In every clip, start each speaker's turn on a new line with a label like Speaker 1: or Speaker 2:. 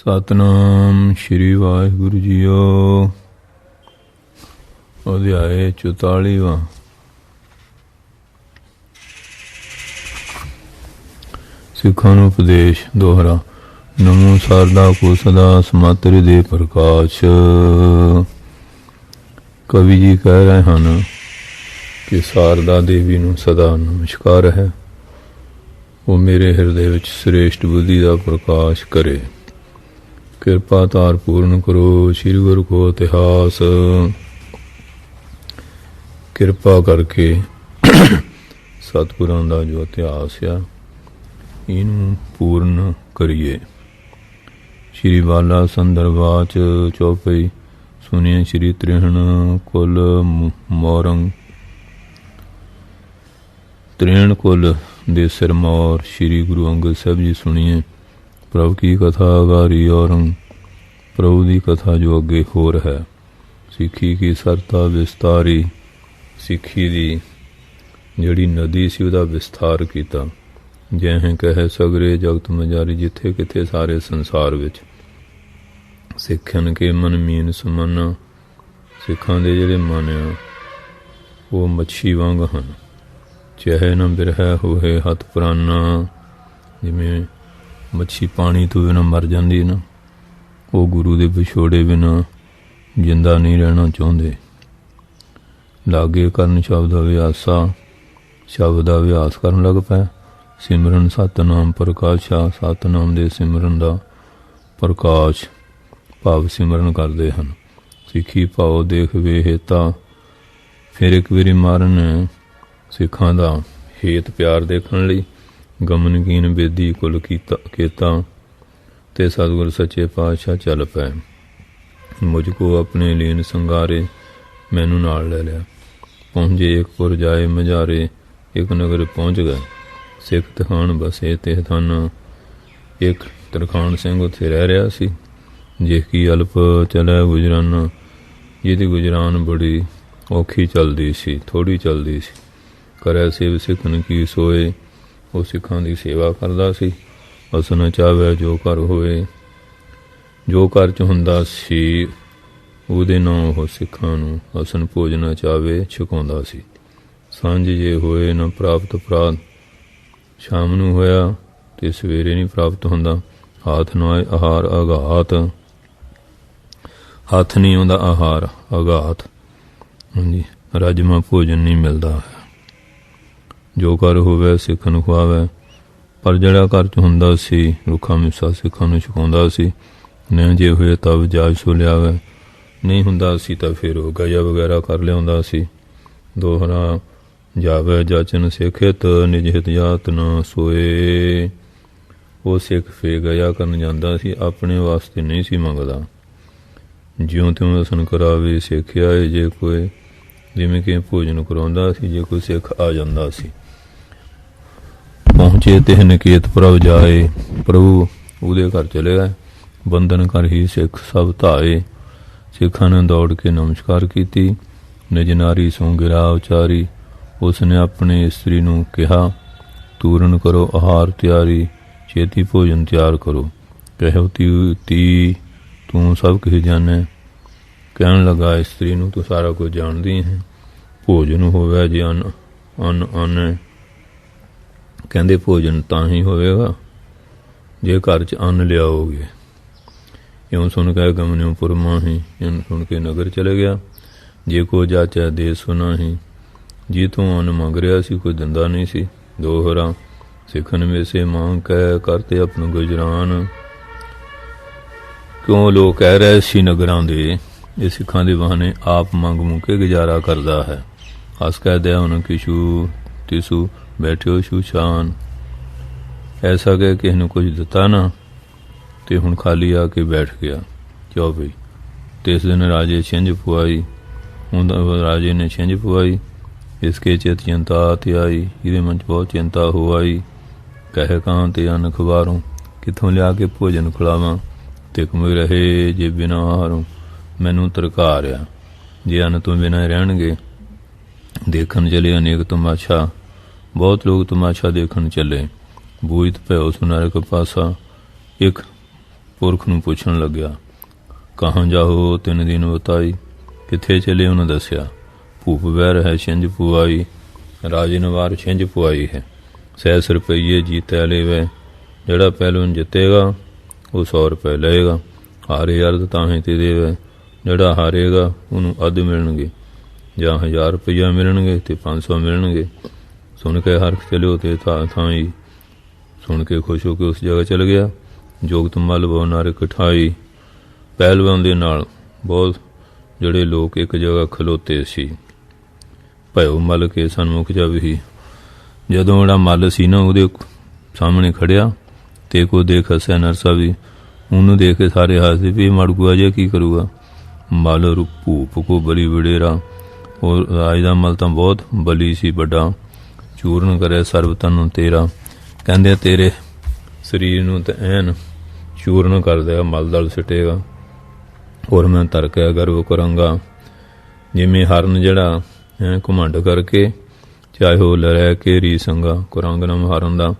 Speaker 1: Satnam Shri Waheguru JIO. ਅਧਿਆਇ 44ਵਾਂ। ਸਿੱਖਾਂ ਨੂੰ ਉਪਦੇਸ਼ ਦੋਹਰਾ। ਨਮੋ ਸਾਰਦਾ ਕੋ ਸਦਾ ਸਮਤ ਹਿਰਦੇ ਪ੍ਰਕਾਸ਼। ਕਵੀ ਜੀ ਕਹਿ ਰਹੇ ਹਨ ਕਿ ਸਾਰਦਾ ਦੇਵੀ ਨੂੰ ਸਦਾ ਨਮਸਕਾਰ ਹੈ। ਉਹ ਮੇਰੇ ਹਿਰਦੇ ਵਿੱਚ ਸ੍ਰੇਸ਼ਟ ਬੁੱਧੀ ਦਾ ਪ੍ਰਕਾਸ਼ ਕਰੇ। ਕਿਰਪਾ ਧਾਰ ਪੂਰਨ ਕਰੋ ਸ੍ਰੀ ਗੁਰੂ ਕੋ ਇਤਿਹਾਸ। ਕਿਰਪਾ ਕਰਕੇ ਸਤਿਗੁਰਾਂ ਦਾ ਜੋ ਇਤਿਹਾਸ ਆ ਇਹਨੂੰ ਪੂਰਨ ਕਰੀਏ। ਸ਼੍ਰੀ ਬਾਲਾ ਸੰਦਰਭਾਚ ਚੌਪਈ ਸੁਣੀਏ। ਸ਼੍ਰੀ ਤ੍ਰਿਹਣ ਕੁਲ ਮੋਰੰਗ ਤ੍ਰਿਹਣ ਕੁਲ ਦੇ ਸਿਰਮੌਰ ਸ਼੍ਰੀ ਗੁਰੂ ਅੰਗਦ ਸਾਹਿਬ ਜੀ ਸੁਣੀਏ। ਪ੍ਰਭੂ ਕੀ ਕਥਾ ਗਾਰੀ ਔਰੰਗ। ਪ੍ਰਭੂ ਦੀ ਕਥਾ ਜੋ ਅੱਗੇ ਹੋਰ ਹੈ। ਸਿੱਖੀ ਕੀ ਸਰਤਾ ਵਿਸਤਾਰੀ। ਸਿੱਖੀ ਦੀ ਜਿਹੜੀ ਨਦੀ ਸੀ ਉਹਦਾ ਵਿਸਥਾਰ ਕੀਤਾ। ਜੈਂ ਕਹੇ ਸਗਰੇ ਜਗਤ ਮਜਾਰੀ। ਜਿੱਥੇ ਕਿਥੇ ਸਾਰੇ ਸੰਸਾਰ ਵਿੱਚ ਸਿੱਖਣ ਕੇ ਮਨ ਮੀਨ ਸਮਨ। ਸਿੱਖਾਂ ਦੇ ਜਿਹੜੇ ਮਨ ਆ ਉਹ ਮੱਛੀ ਵਾਂਗ ਹਨ। ਚਾਹੇ ਨਾ ਬਿਰਹਿ ਹੋਏ ਹੱਥ ਪ੍ਰਾਨਾ। ਜਿਵੇਂ ਮੱਛੀ ਪਾਣੀ ਤੋਂ ਬਿਨਾਂ ਮਰ ਜਾਂਦੀ ਨਾ, ਉਹ ਗੁਰੂ ਦੇ ਵਿਛੋੜੇ ਬਿਨਾਂ ਜਿੰਦਾ ਨਹੀਂ ਰਹਿਣਾ ਚਾਹੁੰਦੇ। ਲਾਗੇ ਕਰਨ ਸ਼ਬਦ ਅਭਿਆਸਾ। ਸ਼ਬਦ ਦਾ ਅਭਿਆਸ ਕਰਨ ਲੱਗ ਪਏ। ਸਿਮਰਨ ਸਤਿਨਾਮ ਪ੍ਰਕਾਸ਼ਾ। ਸਤਿਨਾਮ ਦੇ ਸਿਮਰਨ ਦਾ ਪ੍ਰਕਾਸ਼ ਭਾਵ ਸਿਮਰਨ ਕਰਦੇ ਹਨ। ਸਿੱਖੀ ਭਾਉ ਦੇਖ ਵੇ ਹੇਤਾ। ਫਿਰ ਇੱਕ ਵਾਰੀ ਮਾਰਨ ਸਿੱਖਾਂ ਦਾ ਹੇਤ ਪਿਆਰ ਦੇਖਣ ਲਈ ਗਮਨ ਕੀਨ ਬੇਦੀ ਕੁਲ ਕੀਤਾ ਤੇ ਸਤਿਗੁਰ ਸੱਚੇ ਪਾਤਸ਼ਾਹ ਚੱਲ ਪਏ। ਮੁਝ ਕੋ ਆਪਣੇ ਲੀਨ ਸੰਗਾਰੇ। ਮੈਨੂੰ ਨਾਲ ਲੈ ਲਿਆ। ਪਹੁੰਚੇ ਇੱਕ ਪੁਰ ਜਾਏ ਮਝਾਰੇ। ਇੱਕ ਨਗਰ ਪਹੁੰਚ ਗਏ। ਸਿੱਖ ਤਖਾਣ ਬਸੇ ਤੇ ਥਾਨਾ। ਇੱਕ ਤਰਖਾਣ ਸਿੰਘ ਉੱਥੇ ਰਹਿ ਰਿਹਾ ਸੀ। ਜੇ ਕੀ ਅਲਪ ਚਲੇ ਗੁਜਰਾਨਾ। ਜਿਹਦੀ ਗੁਜਰਾਨ ਬੜੀ ਔਖੀ ਚੱਲਦੀ ਸੀ, ਥੋੜ੍ਹੀ ਚੱਲਦੀ ਸੀ। ਕਰੇ ਸੇਵ ਸਿੱਖਣ ਕੀ ਸੋਏ। ਉਹ ਸਿੱਖਾਂ ਦੀ ਸੇਵਾ ਕਰਦਾ ਸੀ। ਅਸਨ ਚਾਹਵੇ ਜੋ ਘਰ ਹੋਏ। ਜੋ ਘਰ 'ਚ ਹੁੰਦਾ ਸੀ ਉਹਦੇ ਨਾਲ ਉਹ ਸਿੱਖਾਂ ਨੂੰ ਅਸਨ ਭੋਜਨ ਚਾਹਵੇ ਛਕਾਉਂਦਾ ਸੀ। ਸਾਂਝ ਜੇ ਹੋਏ ਨਾ ਪ੍ਰਾਪਤ ਅਪਰਾਧ। ਸ਼ਾਮ ਨੂੰ ਹੋਇਆ ਤੇ ਸਵੇਰੇ ਨਹੀਂ ਪ੍ਰਾਪਤ ਹੁੰਦਾ। ਹੱਥ ਨਾ ਆਹਾਰ ਅਗਾਤ। ਹੱਥ ਨਹੀਂ ਆਉਂਦਾ ਆਹਾਰ ਅਗਾਤ। ਹਾਂਜੀ, ਰਾਜਮਾ ਭੋਜਨ ਨਹੀਂ ਮਿਲਦਾ ਹੈ। ਜੋ ਘਰ ਹੋਵੇ ਸਿੱਖਾਂ ਨੂੰ ਖਵਾਵੇ। ਪਰ ਜਿਹੜਾ ਘਰ 'ਚ ਹੁੰਦਾ ਸੀ ਰੁੱਖਾ ਮਿੱਸਾ ਸਿੱਖਾਂ ਨੂੰ ਛਕਾਉਂਦਾ ਸੀ। ਨਹੀਂ ਜੇ ਹੋਏ ਤਬ ਜਾਜ ਸੋ ਲਿਆਵੇ। ਨਹੀਂ ਹੁੰਦਾ ਸੀ ਤਾਂ ਫਿਰ ਉਹ ਗਇਆ ਵਗੈਰਾ ਕਰ ਲਿਆਉਂਦਾ ਸੀ। ਦੋਹਰਾ ਜਾਵੇ ਜਾਚਨ ਸਿੱਖਿਤ ਨਿਜ ਹਿਤ ਜਾਤ ਨਾ ਸੋਏ। ਉਹ ਸਿੱਖ ਫੇਰ ਗਿਆ ਕਰਨ ਜਾਂਦਾ ਸੀ, ਆਪਣੇ ਵਾਸਤੇ ਨਹੀਂ ਸੀ ਮੰਗਦਾ। ਜਿਉਂ ਤਿਉਂ ਅਸਨ ਕਰਾਵੇ ਸਿੱਖਿਆ ਏ ਜੇ ਕੋਈ। ਜਿਵੇਂ ਕਿ ਭੋਜਨ ਕਰਾਉਂਦਾ ਸੀ ਜੇ ਕੋਈ ਸਿੱਖ ਆ ਜਾਂਦਾ ਸੀ। ਪਹੁੰਚੇ ਤੇ ਨਕੇਤ ਪ੍ਰਭ ਜਾਏ। ਪ੍ਰਭੂ ਉਹਦੇ ਘਰ ਚਲੇ ਗਏ। ਬੰਧਨ ਕਰ ਹੀ ਸਿੱਖ ਸਭ ਧਾਏ। ਸਿੱਖਾਂ ਨੇ ਦੌੜ ਕੇ ਨਮਸਕਾਰ ਕੀਤੀ। ਨਿਜ ਨਾਰੀ ਸੋ ਗਿਰਾ ਉਚਾਰੀ। ਉਸਨੇ ਆਪਣੇ ਇਸਤਰੀ ਨੂੰ ਕਿਹਾ ਤੂਰਨ ਕਰੋ ਆਹਾਰ ਤਿਆਰੀ। ਛੇਤੀ ਭੋਜਨ ਤਿਆਰ ਕਰੋ। ਕਹਿਓ ਤੀ ਤੂੰ ਸਭ ਕੁਝ ਜਾਣੇ। ਕਹਿਣ ਲੱਗਾ ਇਸਤਰੀ ਨੂੰ ਤੂੰ ਸਾਰਾ ਕੁਝ ਜਾਣਦੀ ਹੈ। ਭੋਜਨ ਹੋਵੇ ਜੇ ਅੰਨ ਕਹਿੰਦੇ ਭੋਜਨ ਤਾਂ ਹੀ ਹੋਵੇਗਾ ਜੇ ਘਰ 'ਚ ਅੰਨ ਲਿਆਓਗੇ। ਇਉਂ ਸੁਣ ਕੇ ਗਮਨਿਓ ਪੁਰਮਾਹੀ। ਇਉਂ ਸੁਣ ਕੇ ਨਗਰ ਚਲੇ ਗਿਆ। ਜੇ ਕੋ ਜਾਚੈ ਦੇ ਸੁਨਾਹੀ। ਜੀ ਤੋਂ ਅੰਨ ਮੰਗ ਰਿਹਾ ਸੀ ਕੋਈ ਦਿੰਦਾ ਨਹੀਂ ਸੀ। ਦੋਹਰਾ ਸਿੱਖਣ ਮੇਸੇ ਮੰਗ ਕਹਿ ਕਰਤੇ ਆਪਣਾ ਗੁਜਰਾਨ। ਕਿਉਂ ਲੋਕ ਕਹਿ ਰਹੇ ਸੀ ਨਗਰਾਂ ਦੇ ਇਹ ਸਿੱਖਾਂ ਦੇ ਬਹਾਨੇ ਆਪ ਮੰਗ ਮੁ ਕੇ ਗੁਜ਼ਾਰਾ ਕਰਦਾ ਹੈ। ਹੱਸ ਕਹਿ ਦਿਆ ਹੁਣ ਕਿਸ਼ੂ ਤਿਸੂ ਬੈਠਿਓ ਸ਼ੂਸ਼ਾਨ। ਐਸਾ ਕਿ ਕਿਸੇ ਨੂੰ ਕੁਝ ਦਿੱਤਾ ਨਾ ਤੇ ਹੁਣ ਖਾਲੀ ਆ ਕੇ ਬੈਠ ਗਿਆ। ਕਿਉਂ ਬਈ ਤਿਸ ਦਿਨ ਰਾਜੇ ਛਿੰਝ ਪਵਾਈ। ਹੁਣ ਰਾਜੇ ਨੇ ਛਿੰਝ ਪਵਾਈ। ਇਸਕੇ ਚਿਤ ਚਿੰਤਾ ਆਤੀ ਆਈ। ਇਹਦੇ ਮਨ 'ਚ ਬਹੁਤ ਚਿੰਤਾ ਹੋ ਆਈ। ਕਹੇ ਕਾਂ ਤੇ ਅੰਨ ਖਵਾਰੋਂ। ਕਿੱਥੋਂ ਲਿਆ ਕੇ ਭੋਜਨ ਖਿਲਾਵਾਂ। ਤਿਕਮ ਰਹੇ ਜੇ ਬਿਨਾ ਆਹਾਰੋਂ। ਮੈਨੂੰ ਤਰਕਾਰ ਆ ਜੇ ਅੰਨ ਤੋਂ ਬਿਨਾਂ ਰਹਿਣਗੇ। ਦੇਖਣ ਚਲੇ ਅਨੇਕ ਤਮਾਸ਼ਾ। ਬਹੁਤ ਲੋਕ ਤਮਾਸ਼ਾ ਦੇਖਣ ਚੱਲੇ। ਬੂਝਤ ਭਇਓ ਸੁਨਾਰਕ ਪਾਸਾ। ਇੱਕ ਪੁਰਖ ਨੂੰ ਪੁੱਛਣ ਲੱਗਿਆ, ਕਹਾਂ ਜਾਓ 3 ਦਿਨ ਬਤਾਈ। ਕਿੱਥੇ ਚਲੇ ਉਹਨੇ ਦੱਸਿਆ, ਭੂਪ ਵਹਿਰ ਹੈ ਛਿੰਝ ਪੁਆਈ। ਰਾਜੇ ਨਵਾਰ ਛਿੰਝ ਪੁਆਈ ਹੈ, 100 ਰੁਪਈਏ ਜੀਤਿਆ ਲੈਵੇ। ਜਿਹੜਾ ਪਹਿਲਵਾਨ ਜਿੱਤੇਗਾ ਉਹ 100 ਰੁਪਏ ਲਏਗਾ, ਹਾਰੇ ਅਰਧ ਤਾਹੇ ਤੇ ਦੇਵੇ। ਜਿਹੜਾ ਹਾਰੇਗਾ ਉਹਨੂੰ ਅੱਧ ਮਿਲਣਗੇ, ਜਾਂ 1000 ਰੁਪਈਆ ਮਿਲਣਗੇ ਤੇ 500 ਮਿਲਣਗੇ। ਸੁਣ ਕੇ ਹਰਖ ਚਲਿਓ ਤੇ ਥਾਂ ਹੀ ਸੁਣ ਕੇ ਖੁਸ਼ ਹੋ ਕੇ ਉਸ ਜਗ੍ਹਾ ਚਲ ਗਿਆ। ਜੋਗਤ ਮੱਲ ਬਹੁ ਨਰ ਕਠਾਈ। ਪਹਿਲਵਾਨ ਦੇ ਨਾਲ ਬਹੁਤ ਜਿਹੜੇ ਲੋਕ ਇੱਕ ਜਗ੍ਹਾ ਖਲੋਤੇ ਸੀ। ਭਇਓ ਮੱਲ ਕੇ ਸਨਮੁਖ ਜਬਹੀ। ਜਦੋਂ ਜਿਹੜਾ ਮੱਲ ਸੀ ਨਾ ਉਹਦੇ ਸਾਹਮਣੇ ਖੜਿਆ ਤੇ ਕੋ ਦੇਖ ਹੱਸਿਆ ਨਰਸਾ ਵੀ। ਉਹਨੂੰ ਦੇਖ ਕੇ ਸਾਰੇ ਹੱਸਦੇ ਵੀ ਮੜਗੂਆ ਜਿਹਾ ਕੀ ਕਰੂਗਾ। ਮੱਲ ਭੂਪ ਕੋ ਬਲੀ ਵਡੇਰਾ। ਉਹ ਰਾਜ ਦਾ ਮੱਲ ਤਾਂ ਬਹੁਤ ਬਲੀ ਸੀ, ਵੱਡਾ। ਚੂਰਨ ਕਰੇ ਸਰਬ ਤਨ ਤੇਰਾ। ਕਹਿੰਦੇ ਤੇਰੇ ਸਰੀਰ ਨੂੰ ਤਾਂ ਐਨ ਚੂਰਨ ਕਰ ਦੇਗਾ, ਮਲ ਦਲ ਸਿੱਟੇਗਾ। ਔਰ ਮੈਂ ਤਰਕਿਆ ਗਰਵ ਕਰਾਂਗਾ। ਜਿਵੇਂ ਹਰਨ ਜਿਹੜਾ ਘੁਮੰਡ ਕਰਕੇ ਚਾਹੇ ਉਹ ਲੜੈ ਘੇਰੀ ਸੰਗਾ ਕੁਰੰਗ ਨਾ ਹਾਰਨ ਦਾ।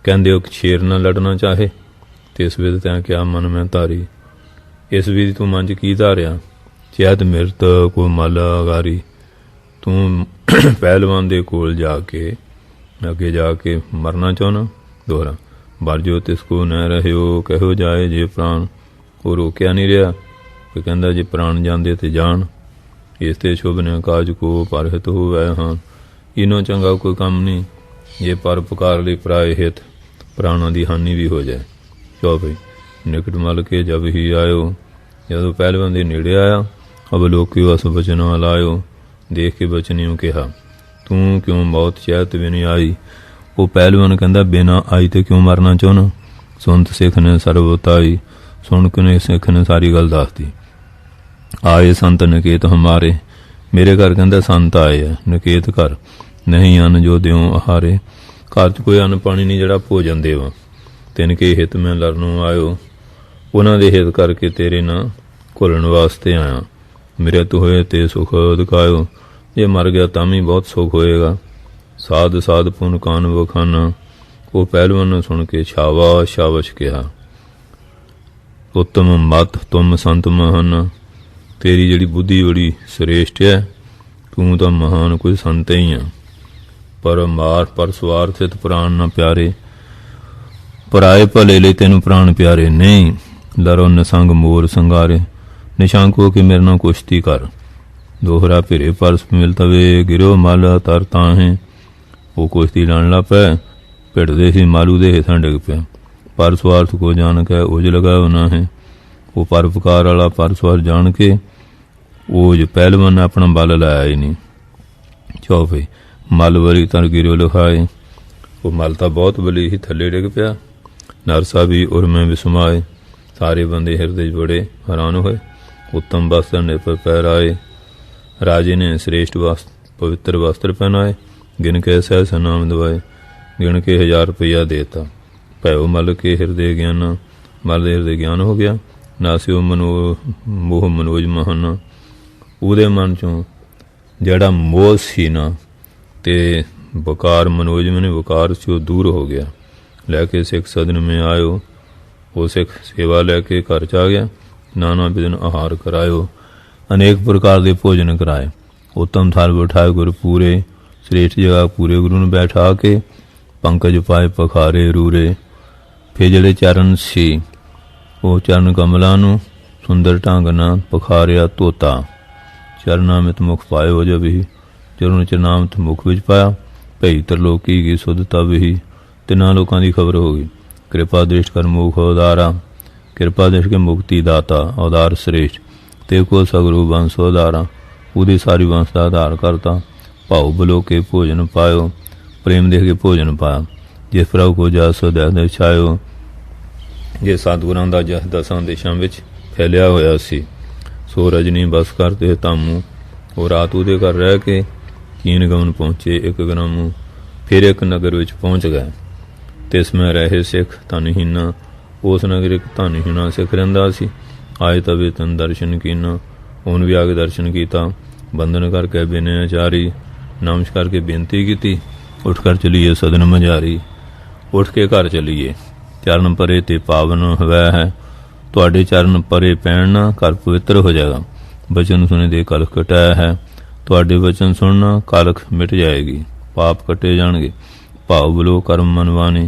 Speaker 1: ਕਹਿੰਦੇ ਉਹ ਸ਼ੇਰ ਨਾਲ ਲੜਨਾ ਚਾਹੇ ਤੇ ਇਸ ਵਿਧ ਤੈਂ ਕਿਆ ਮਨ ਮੈਂ ਧਾਰੀ। ਇਸ ਵਿਧ ਤੂੰ ਮਨ 'ਚ ਕੀ ਧਾਰਿਆ, ਚੈਤ ਮਿਰਤ ਕੋ ਮਲ ਅਗਾਰੀ। ਤੂੰ ਪਹਿਲਵਾਨ ਦੇ ਕੋਲ ਜਾ ਕੇ ਅੱਗੇ ਜਾ ਕੇ ਮਰਨਾ ਚਾਹੁੰਦਾ। ਦੋਹਰਾ ਬਰਜੋ ਤਿਸ ਕੋ ਨ ਰਹਿਓ ਕਹਿਓ ਜਾਏ ਜੇ ਪ੍ਰਾਣ। ਉਹ ਰੋਕਿਆ ਨਹੀਂ ਰਿਹਾ, ਕਿ ਕਹਿੰਦਾ ਜੇ ਪ੍ਰਾਣ ਜਾਂਦੇ ਤੇ ਜਾਣ। ਇਸ ਤੇ ਸ਼ੁਭ ਨੇ ਕਾਜ ਕੋ ਪਰਹਿਤ ਹੋਵੈ ਹਾਂ। ਇਹਨੋਂ ਚੰਗਾ ਕੋਈ ਕੰਮ ਨਹੀਂ ਜੇ ਪਰਉਪਕਾਰ ਲਈ ਪਰਾਏ ਹਿਤ ਪ੍ਰਾਣਾਂ ਦੀ ਹਾਨੀ ਵੀ ਹੋ ਜਾਏ। ਚੌਪਈ ਨਿਕਟ ਮਲ ਕੇ ਜਬ ਹੀ ਆਇਓ। ਜਦੋਂ ਪਹਿਲਵਾਨ ਦੇ ਨੇੜੇ ਆਇਆ, ਅਵਲੋਕਿਓ ਅਸ ਬਚਨਾ ਲਾਇਓ। ਦੇਖ ਕੇ ਬਚਨੀਓ ਕਿਹਾ, ਤੂੰ ਕਿਉਂ ਮੌਤ ਚੈਤ ਵੀ ਨਹੀਂ ਆਈ। ਉਹ ਪਹਿਲਵਾਨ ਕਹਿੰਦਾ, ਬਿਨਾਂ ਆਈ ਤੇ ਕਿਉਂ ਮਰਨਾ ਚਾਹੁੰਦਾ। ਸੁਣਤ ਸਿੱਖ ਨੇ ਸਰਬਤਾਈ। ਸੁਣ ਕੇ ਸਿੱਖ ਨੇ ਸਾਰੀ ਗੱਲ ਦੱਸਦੀ। ਆਏ ਸੰਤ ਨਕੇਤ ਹਮਾਰੇ। ਮੇਰੇ ਘਰ ਕਹਿੰਦਾ ਸੰਤ ਆਏ ਆ ਨਕੇਤ ਘਰ। ਨਹੀਂ ਅੰਨ ਜੋ ਦਿਓ ਆਹਾਰੇ। ਘਰ 'ਚ ਕੋਈ ਅੰਨ ਪਾਣੀ ਨਹੀਂ ਜਿਹੜਾ ਭੋਜਨ ਦੇਵਾਂ। ਤਿੰਨ ਕੇ ਹਿਤ ਮੈਂ ਲੜਨੋਂ ਆਇਓ। ਉਹਨਾਂ ਦੇ ਹਿਤ ਕਰਕੇ ਤੇਰੇ ਨਾਲ ਘੁਲਣ ਵਾਸਤੇ ਆਇਆ। ਮਿਰਤ ਹੋਏ ਤੇ ਸੁਖ ਦਿਖਾਇਓ। ਜੇ ਮਰ ਗਿਆ ਤਾਂ ਵੀ ਬਹੁਤ ਸੁਖ ਹੋਏਗਾ। ਸਾਧ ਸਾਧ ਪੁਨ ਕਾਨ ਵਖਾਨਾ। ਉਹ ਪਹਿਲਵਾਨ ਨੂੰ ਸੁਣ ਕੇ ਸ਼ਾਬਾਸ਼ ਸ਼ਾਬਾਸ਼ ਕਿਹਾ। ਉੱਤਮ ਮਤ ਤੁਮ ਸੰਤ ਮਹਾਨ। ਤੇਰੀ ਜਿਹੜੀ ਬੁੱਧੀ ਬੜੀ ਸ੍ਰੇਸ਼ਟ ਹੈ, ਤੂੰ ਤਾਂ ਮਹਾਨ ਕੋਈ ਸੰਤ ਹੀ ਆ। ਪਰ ਮਾਰ ਪਰ ਸਵਾਰਥਿਤ ਪ੍ਰਾਣ ਨਾ ਪਿਆਰੇ। ਪਰਾਏ ਭਲੇ ਲਈ ਤੈਨੂੰ ਪ੍ਰਾਣ ਪਿਆਰੇ ਨਹੀਂ। ਲਰੋ ਨਿਸੰਗ ਮੋਰ ਸੰਗਾਰੇ। ਨਿਸ਼ੰਕ ਹੋ ਕੇ ਮੇਰੇ ਨਾਲ ਕੁਸ਼ਤੀ ਕਰ। ਦੋਹਰਾ ਭਿਰੇ ਪਰਸ ਮਿਲ ਤਵੇ ਗਿਰੋ ਮਲ ਤਰ ਤਾਹੇ। ਉਹ ਕੁਸ਼ਤੀ ਲੜਨ ਲੱਗ ਪਿਆ, ਭਿੜਦੇ ਸੀ ਮਾਲੂ ਦੇ ਹੇਠਾਂ ਡਿੱਗ ਪਿਆ। ਪਰ ਸਵਾਰਥ ਕੋ ਜਾਣ ਕੇ ਉਜ ਲਗਾਇਓ ਨਾ ਹੈ। ਉਹ ਪਰਉਪਕਾਰ ਵਾਲਾ ਪਰ ਸਵਾਰ ਜਾਣ ਕੇ ਉਹ ਪਹਿਲਵਾਨ ਨੇ ਆਪਣਾ ਬਲ ਲਾਇਆ ਹੀ ਨਹੀਂ। ਚੌਪਈ ਮਲ ਵਰੀ ਤਰ ਗਿਰਿਓ ਲਿਖਾਏ। ਉਹ ਮਲ ਤਾਂ ਬਹੁਤ ਬਲੀ ਸੀ, ਥੱਲੇ ਡਿੱਗ ਪਿਆ। ਨਰਸਾ ਵੀ ਉਰਮੇ ਵਿਸਮਾਏ। ਸਾਰੇ ਬੰਦੇ ਹਿਰਦੇ 'ਚ ਬੜੇ ਹੈਰਾਨ ਹੋਏ। ਉੱਤਮ ਵਸਤਰ ਨੇ ਪਹਿਰਾਏ। ਰਾਜੇ ਨੇ ਸ੍ਰੇਸ਼ਟ ਪਵਿੱਤਰ ਵਸਤਰ ਪਹਿਨਾਏ। ਗਿਣ ਕੇ ਸਹਿਸ ਨਾਮ ਦਵਾਏ। ਗਿਣ ਕੇ 1000 ਰੁਪਈਆ ਦੇਤਾ। ਭੈਓ ਮਲ ਕੇ ਹਿਰਦੇ ਗਿਆਨ। ਮਲ ਦੇ ਹਿਰਦੇ ਗਿਆਨ ਹੋ ਗਿਆ। ਨਾਸਿਓ ਮੋਹ ਮਨੋਜ ਮਹਾਨਾ। ਉਹਦੇ ਮਨ 'ਚੋਂ ਜਿਹੜਾ ਮੋਹ ਸੀ ਨਾ ਤੇ ਵਕਾਰ ਮਨੋਜ ਮਨੇ ਵਕਾਰ ਸੀ, ਉਹ ਦੂਰ ਹੋ ਗਿਆ। ਲੈ ਕੇ ਸਿੱਖ ਸਦਨ ਮੇ ਆਇਓ। ਉਹ ਸਿੱਖ ਸੇਵਾ ਲੈ ਕੇ ਘਰ 'ਚ ਆ ਗਿਆ। ਨਾਨਾ ਬਿਦਨ ਆਹਾਰ ਕਰਾਇਓ। ਅਨੇਕ ਪ੍ਰਕਾਰ ਦੇ ਭੋਜਨ ਕਰਾਏ। ਉੱਤਮ ਥਾਲ ਬਿਠਾਏ ਗੁਰ ਪੂਰੇ। ਸ੍ਰੇਸ਼ਟ ਜਗ੍ਹਾ ਪੂਰੇ ਗੁਰੂ ਨੂੰ ਬੈਠਾ ਕੇ ਪੰਕਜ ਪਾਏ ਪਖਾਰੇ ਰੂਰੇ। ਫਿਰ ਜਿਹੜੇ ਚਰਨ ਸੀ ਉਹ ਚਰਨ ਕਮਲਾਂ ਨੂੰ ਸੁੰਦਰ ਢੰਗ ਨਾਲ ਪਖਾਰਿਆ ਧੋਤਾ। ਚਰਨਾਮਿਤ ਮੁਖ ਪਾਇਓ ਜਬ ਹੀ। ਜਦੋਂ ਚਰਨਾਮਿਤ ਮੁਖ ਵਿੱਚ ਪਾਇਆ, ਭਈ ਤਰਲੋਕੀ ਕੀ ਸੁਧ ਤਬ ਹੀ। ਤਿੰਨਾਂ ਲੋਕਾਂ ਦੀ ਖਬਰ ਹੋ ਗਈ। ਕਿਰਪਾ ਦ੍ਰਿਸ਼ਟ ਕਰ ਮੁਖ ਉਦਾਰਾ। ਕਿਰਪਾ ਦ੍ਰਿਸ਼ਟ ਕੇ ਮੁਕਤੀ ਦਾਤਾ ਉਦਾਰ ਸ੍ਰੇਸ਼ਟ। ਤੇ ਕੋ ਸਗਰੂ ਵੰਸ ਉਦਾਰਾ। ਉਹਦੀ ਸਾਰੀ ਵੰਸ਼ ਦਾ ਆਧਾਰ ਕਰਤਾ। ਭਾਉ ਬਲੋ ਕੇ ਭੋਜਨ ਪਾਇਓ। ਪ੍ਰੇਮ ਦੇਖ ਕੇ ਭੋਜਨ ਪਾਇਆ। ਜਿਸ ਪ੍ਰਭੂ ਕੋ ਜਸ ਦੇ ਛਾਇਓ। ਜੇ ਸਤਿਗੁਰਾਂ ਦਾ ਜਸ ਦਸਾਂ ਦੇਸ਼ਾਂ ਵਿੱਚ ਫੈਲਿਆ ਹੋਇਆ ਸੀ। ਸੋ ਰਜਨੀ ਬਸ ਕਰਤੇ ਤਾਮੂ। ਉਹ ਰਾਤ ਉਹਦੇ ਘਰ ਰਹਿ ਕੇ ਕੀਨ ਗਮਨ ਪਹੁੰਚੇ 1 ਗ੍ਰਾਮੂ। ਫਿਰ ਇੱਕ ਨਗਰ ਵਿੱਚ ਪਹੁੰਚ ਗਏ। ਤਿਸ ਮੈਂ ਰਹੇ ਸਿੱਖ ਧਨਹੀਨਾ। ਉਸ ਨਗਰ ਇੱਕ ਧਨਹੀਣਾ ਸਿੱਖ ਰਹਿੰਦਾ ਸੀ। ਆਏ ਤਵੇ ਤਨ ਦਰਸ਼ਨ ਕੀਨਾ। ਉਹਨੂੰ ਵੀ ਆ ਕੇ ਦਰਸ਼ਨ ਕੀਤਾ। ਬੰਧਨ ਕਰਕੇ ਬਿਨੇ ਆਚਾਰੀ। ਨਮਸਕਾਰ ਕੇ ਬੇਨਤੀ ਕੀਤੀ। ਉੱਠ ਕਰ ਚਲੀਏ ਸਦਨ ਮਝਾਰੀ। ਉੱਠ ਕੇ ਘਰ ਚਲੀਏ। ਚਰਨ ਪਰੇ ਤੇ ਪਾਵਨ ਹੋਇਆ ਹੈ। ਤੁਹਾਡੇ ਚਰਨ ਪਰੇ ਪੈਣਾ ਘਰ ਪਵਿੱਤਰ ਹੋ ਜਾਏਗਾ। ਬਚਨ ਸੁਣੇ ਦੇ ਕਲਖ ਕਟਾਇਆ ਹੈ। ਤੁਹਾਡੇ ਬਚਨ ਸੁਣਨਾ ਕਲਖ ਮਿਟ ਜਾਏਗੀ, ਪਾਪ ਕੱਟੇ ਜਾਣਗੇ। ਭਾਵ ਬਲੋ ਕਰਮ ਮਨਵਾਣੇ,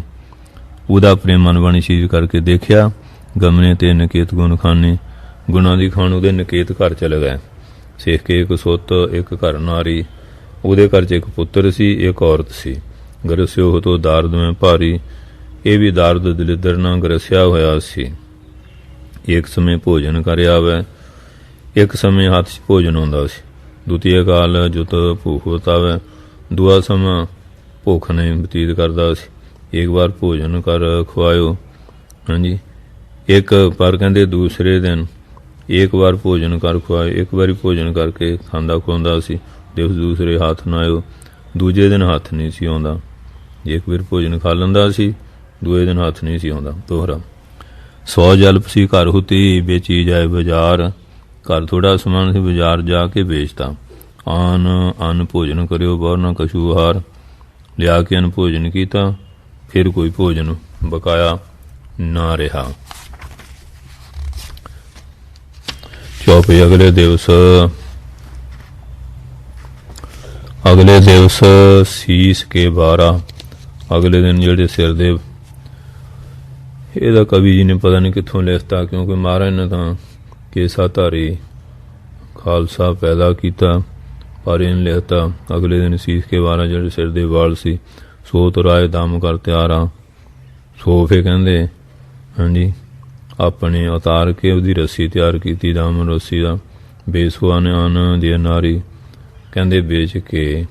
Speaker 1: ਉਹਦਾ ਪ੍ਰੇਮ ਮਨਵਾਣੀ ਚੀਜ਼ ਕਰਕੇ ਦੇਖਿਆ। ਗਮਨੇ ਤੇ ਨਕੇਤ ਗੁਣ ਖਾਨੇ, ਗੁਣਾਂ ਦੀ ਖਾਣ ਉਹਦੇ ਨਕੇਤ ਘਰ ਚਲੇ ਗਏ। ਸਿੱਖ ਕੇ ਇੱਕ ਸੁੱਤ ਇੱਕ ਘਰ ਨਾਰੀ, ਉਹਦੇ ਘਰ 'ਚ ਇੱਕ ਪੁੱਤਰ ਸੀ ਇੱਕ ਔਰਤ ਸੀ। ਗਰਸਿਓ ਹੋ ਤੋ ਦਾਰਦ ਮੈਂ ਭਾਰੀ, ਇਹ ਵੀ ਦਾਰਦ ਦਲਿੱਦਰ ਨਾਲ ਗਰਸਿਆ ਹੋਇਆ ਸੀ। ਇੱਕ ਸਮੇਂ ਭੋਜਨ ਕਰ ਆਵੈ, ਇੱਕ ਸਮੇਂ ਹੱਥ 'ਚ ਭੋਜਨ ਆਉਂਦਾ ਸੀ। ਦੁਤੀਏ ਕਾਲ ਜੁਤ ਭੂਖ ਬਤਾਵੈ, ਦੂਆ ਸਮਾਂ ਭੁੱਖ ਨਹੀਂ ਬਤੀਤ ਕਰਦਾ ਸੀ। ਇੱਕ ਵਾਰ ਭੋਜਨ ਕਰ ਖਵਾਇਓ, ਹਾਂਜੀ ਇੱਕ ਪਰ ਕਹਿੰਦੇ ਦੂਸਰੇ ਦਿਨ ਇੱਕ ਵਾਰ ਭੋਜਨ ਕਰ ਖਵਾਇਓ, ਇੱਕ ਵਾਰੀ ਭੋਜਨ ਕਰਕੇ ਖਾਂਦਾ ਖਵਾਉਂਦਾ ਸੀ। ਦਿਵਸ ਦੂਸਰੇ ਹੱਥ ਨਾ ਆਇਓ, ਦੂਜੇ ਦਿਨ ਹੱਥ ਨਹੀਂ ਸੀ ਆਉਂਦਾ। ਇੱਕ ਵਾਰ ਭੋਜਨ ਖਾ ਲੈਂਦਾ ਸੀ, ਦੂਏ ਦਿਨ ਹੱਥ ਨਹੀਂ ਸੀ ਆਉਂਦਾ। ਦੋਹਰਾ 100 ਜਲਪ ਸੀ ਘਰ ਹੁਤੀ, ਵੇਚੀ ਜਾਏ ਬਾਜ਼ਾਰ। ਘਰ ਥੋੜਾ ਸਮਾਨ ਸੀ, ਬਾਜ਼ਾਰ ਜਾ ਕੇ ਵੇਚਤਾ। ਅਨ ਭੋਜਨ ਕਰਿਓ ਬਹੁ ਨਾ ਕਛੂ ਹਾਰ, ਲਿਆ ਕੇ ਅਨ ਭੋਜਨ ਕੀਤਾ, ਫਿਰ ਕੋਈ ਭੋਜਨ ਬਕਾਇਆ ਨਾ ਰਿਹਾ। ਚੌਪਈ ਅਗਲੇ ਦਿਵਸ ਸੀਸ ਕੇ ਬਾਰਾ, ਅਗਲੇ ਦਿਨ ਜਿਹੜੇ ਸਿਰ ਦੇ, ਇਹਦਾ ਕਵੀ ਜੀ ਨੇ ਪਤਾ ਨਹੀਂ ਕਿੱਥੋਂ ਲਿਖਤਾ, ਕਿਉਂਕਿ ਮਹਾਰਾਜ ਨੇ ਤਾਂ ਕੇਸਾ ਧਾਰੀ ਖਾਲਸਾ ਪੈਦਾ ਕੀਤਾ, ਪਰ ਇਹਨੇ ਲਿਖਤਾ ਅਗਲੇ ਦਿਨ ਸੀਸ ਕੇ ਬਾਰਾ, ਜਿਹੜੇ ਸਿਰ ਦੇ ਵਾਲ ਸੀ। ਸੋ ਤੁਰਾਏ ਦਮ ਕਰ ਤਿਆਰਾ, ਸੋਫੇ ਕਹਿੰਦੇ ਹਾਂਜੀ ਆਪਣੇ ਉਤਾਰ ਕੇ ਉਹਦੀ ਰੱਸੀ ਤਿਆਰ ਕੀਤੀ, ਦਮ ਰੱਸੀ ਦਾ। ਬੇਸੁਆ ਨੇ ਅੰਨ ਦੀ ਨਾਰੀ, ਕਹਿੰਦੇ ਵੇਚ ਕੇ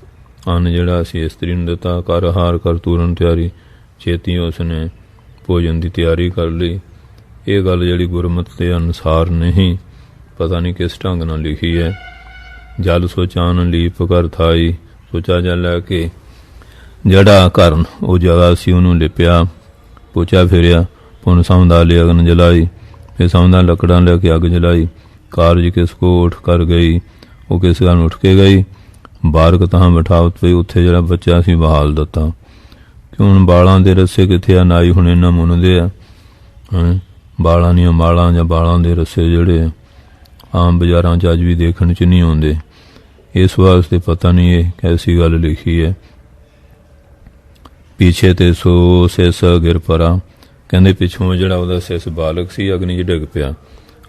Speaker 1: ਅੰਨ ਜਿਹੜਾ ਅਸੀਂ ਇਸਤਰੀ ਨੂੰ ਦਿੱਤਾ। ਕਰ ਹਾਰ ਕਰ ਤੂਰਨ ਤਿਆਰੀ, ਛੇਤੀ ਉਸਨੇ ਭੋਜਨ ਦੀ ਤਿਆਰੀ ਕਰ ਲਈ। ਇਹ ਗੱਲ ਜਿਹੜੀ ਗੁਰਮਤਿ ਦੇ ਅਨੁਸਾਰ ਨਹੀਂ, ਪਤਾ ਨਹੀਂ ਕਿਸ ਢੰਗ ਨਾਲ ਲਿਖੀ ਹੈ। ਜਲ ਸੋਚਾਨ ਲੀਪ ਕਰ ਥਾਈ, ਸੋਚਾ ਜਲ ਲੈ ਕੇ ਜਿਹੜਾ ਘਰ ਉਹ ਜਗ੍ਹਾ ਸੀ ਉਹਨੂੰ ਲਿਪਿਆ, ਪੋਚਾ ਫੇਰਿਆ। ਪੁਨ ਸਮਦਾ ਲਈ ਅਗਨ ਜਲਾਈ, ਫਿਰ ਸਮਦਾ ਲੱਕੜਾਂ ਲੈ ਕੇ ਅੱਗ ਜਲਾਈ। ਕਾਰਜ ਕਿਸ ਕੋ ਉੱਠ ਕਰ ਗਈ, ਉਹ ਕਿਸ ਗੱਲ ਉੱਠ ਕੇ ਗਈ। ਬਾਰਕ ਤਾਂ ਬਿਠਾਵਤ ਪਈ, ਉੱਥੇ ਜਿਹੜਾ ਬੱਚਾ ਸੀ ਬਹਾਲ ਦਿੱਤਾ। ਕਿ ਹੁਣ ਬਾਲਾਂ ਦੇ ਰੱਸੇ ਕਿੱਥੇ ਆ, ਨਾਈ ਹੁਣ ਇਹਨਾਂ ਮੁੰਨਦੇ ਆ। ਬਾਲਾਂ ਦੀਆਂ ਮਾਲਾਂ ਜਾਂ ਬਾਲਾਂ ਦੇ ਰੱਸੇ ਜਿਹੜੇ ਆਮ ਬਾਜ਼ਾਰਾਂ 'ਚ ਅੱਜ ਵੀ ਦੇਖਣ 'ਚ ਨਹੀਂ ਆਉਂਦੇ। ਇਸ ਵਾਸਤੇ ਪਤਾ ਨਹੀਂ ਇਹ ਕੈਸੀ ਗੱਲ ਲਿਖੀ ਹੈ। ਪਿੱਛੇ ਤੇ ਸੋ ਸਿਸ ਗਿਰ ਪਰਾ, ਕਹਿੰਦੇ ਪਿੱਛੋਂ ਜਿਹੜਾ ਉਹਦਾ ਸਿਸ ਬਾਲਕ ਸੀ ਅਗਨੀ 'ਚ ਡਿੱਗ ਪਿਆ।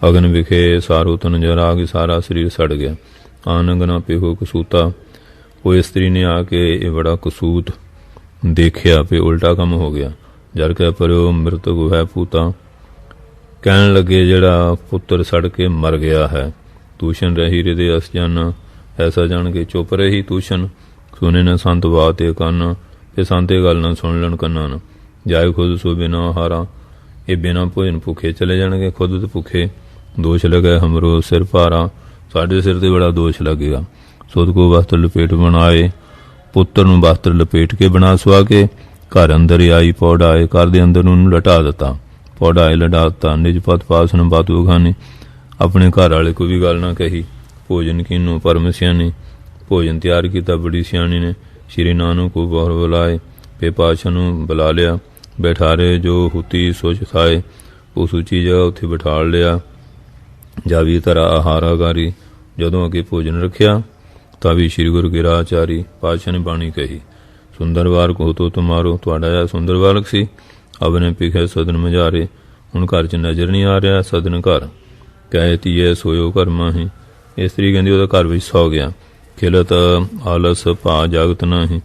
Speaker 1: ਅਗਨ ਵਿਖੇ ਸਾਰੋ ਤਨ ਜਰਾ ਆ ਕੇ ਸਾਰਾ ਸਰੀਰ ਸੜ ਗਿਆ। ਆਨੰਗਨਾ ਪਿਹੋ ਕਸੂਤਾ, ਉਹ ਇਸਤਰੀ ਨੇ ਆ ਕੇ ਇਹ ਬੜਾ ਕਸੂਤ ਦੇਖਿਆ ਵੀ ਉਲਟਾ ਕੰਮ ਹੋ ਗਿਆ। ਜਰ ਕਹਿ ਪਰਿਓ ਮ੍ਰਿਤਕ ਹੈ ਪੂਤਾ, ਕਹਿਣ ਲੱਗੇ ਜਿਹੜਾ ਪੁੱਤਰ ਸੜ ਕੇ ਮਰ ਗਿਆ ਹੈ। ਤੂਸ਼ਨ ਰਹੀ ਹਿਰਦੇ ਅਸ ਜਨ, ਐਸਾ ਜਾਣ ਕੇ ਚੁੱਪ ਰਹੀ ਤੂਸ਼ਨ। ਸੁਣੇ ਨਾ ਸੰਤ ਬਾਤ ਇਹ ਕੰਨ, ਇਹ ਸੰਤ ਇਹ ਗੱਲ ਨਾ ਸੁਣ ਲੈਣ ਕੰਨਾਂ ਨਾ। ਜਾਏ ਖੁਦ ਸੋ ਬਿਨਾ ਹਾਰਾ, ਇਹ ਬਿਨਾਂ ਭੋਜਨ ਭੁੱਖੇ ਚਲੇ ਜਾਣਗੇ, ਖੁਦ ਤੇ ਭੁੱਖੇ। ਦੋਸ਼ ਲਗਾਏ ਹਮਰੋ ਸਿਰ ਭਾਰਾ, ਸਾਡੇ ਸਿਰ ਤੇ ਬੜਾ ਦੋਸ਼ ਲੱਗੇਗਾ। ਸੁਧ ਕੋ ਵਸਤਰ ਲਪੇਟ ਬਣਾਏ, ਪੁੱਤਰ ਨੂੰ ਵਸਤਰ ਲਪੇਟ ਕੇ ਬਣਾ ਸਵਾ ਕੇ ਘਰ ਅੰਦਰ ਆਈ ਪੌੜਾਏ, ਘਰ ਦੇ ਅੰਦਰ ਨੂੰ ਲਟਾ ਦਿੱਤਾ। ਪੌੜਾਏ ਲਟਾ ਦਿੱਤਾ। ਨਿਜ ਪਤ ਪਾਸਨ ਬਾਤੂ ਖਾਨੀ, ਆਪਣੇ ਘਰ ਵਾਲੇ ਕੋਈ ਵੀ ਗੱਲ ਨਾ ਕਹੀ। ਭੋਜਨ ਕੀਨੂ ਪਰਮ ਸਿਆਣੀ, ਭੋਜਨ ਤਿਆਰ ਕੀਤਾ ਬੜੀ ਸਿਆਣੀ ਨੇ। ਸ਼੍ਰੀ ਨਾਨਕ ਕੋ ਬਹੁਰ ਬੁਲਾਏ, ਪੇ ਪਾਸ਼ਾ ਨੂੰ ਬੁਲਾ ਲਿਆ। ਬੈਠਾਰੇ ਜੋ ਹੁਤੀ ਸੋਚ ਥਾਏ, ਉਸ ਉੱਚੀ ਜਗ੍ਹਾ ਉੱਥੇ ਬਿਠਾ ਲਿਆ। ਜਾਵੀ ਧਰਾ ਆਹਾਰਾਗਾਰੀ, ਜਦੋਂ ਅੱਗੇ ਭੋਜਨ ਰੱਖਿਆ ਤਾਂ ਵੀ ਸ਼੍ਰੀ ਗੁਰੂ ਗਿਰਾਚਾਰੀ ਪਾਤਸ਼ਾਹ ਨੇ ਬਾਣੀ ਕਹੀ। ਸੁੰਦਰ ਵਾਰ ਕੋ ਤੋ ਤੁਮਾਰੋ, ਤੁਹਾਡਾ ਜਿਹਾ ਸੁੰਦਰ ਬਾਲਕ ਸੀ। ਅਬਨੇ ਪਿਖੇ ਸਦਨ ਮਝਾਰੇ, ਹੁਣ ਘਰ 'ਚ ਨਜ਼ਰ ਨਹੀਂ ਆ ਰਿਹਾ ਸਦਨ ਘਰ। ਕਹੇ ਤੀਏ ਸੋਇਓ ਘਰ ਮਾਹੀ, ਇਸਤਰੀ ਕਹਿੰਦੀ ਉਹਦਾ ਘਰ ਵਿੱਚ ਸੌ ਗਿਆ। ਖਿਲਤ ਆਲਸ ਭਾ ਜਾਗਤ ਨਾਹੀ,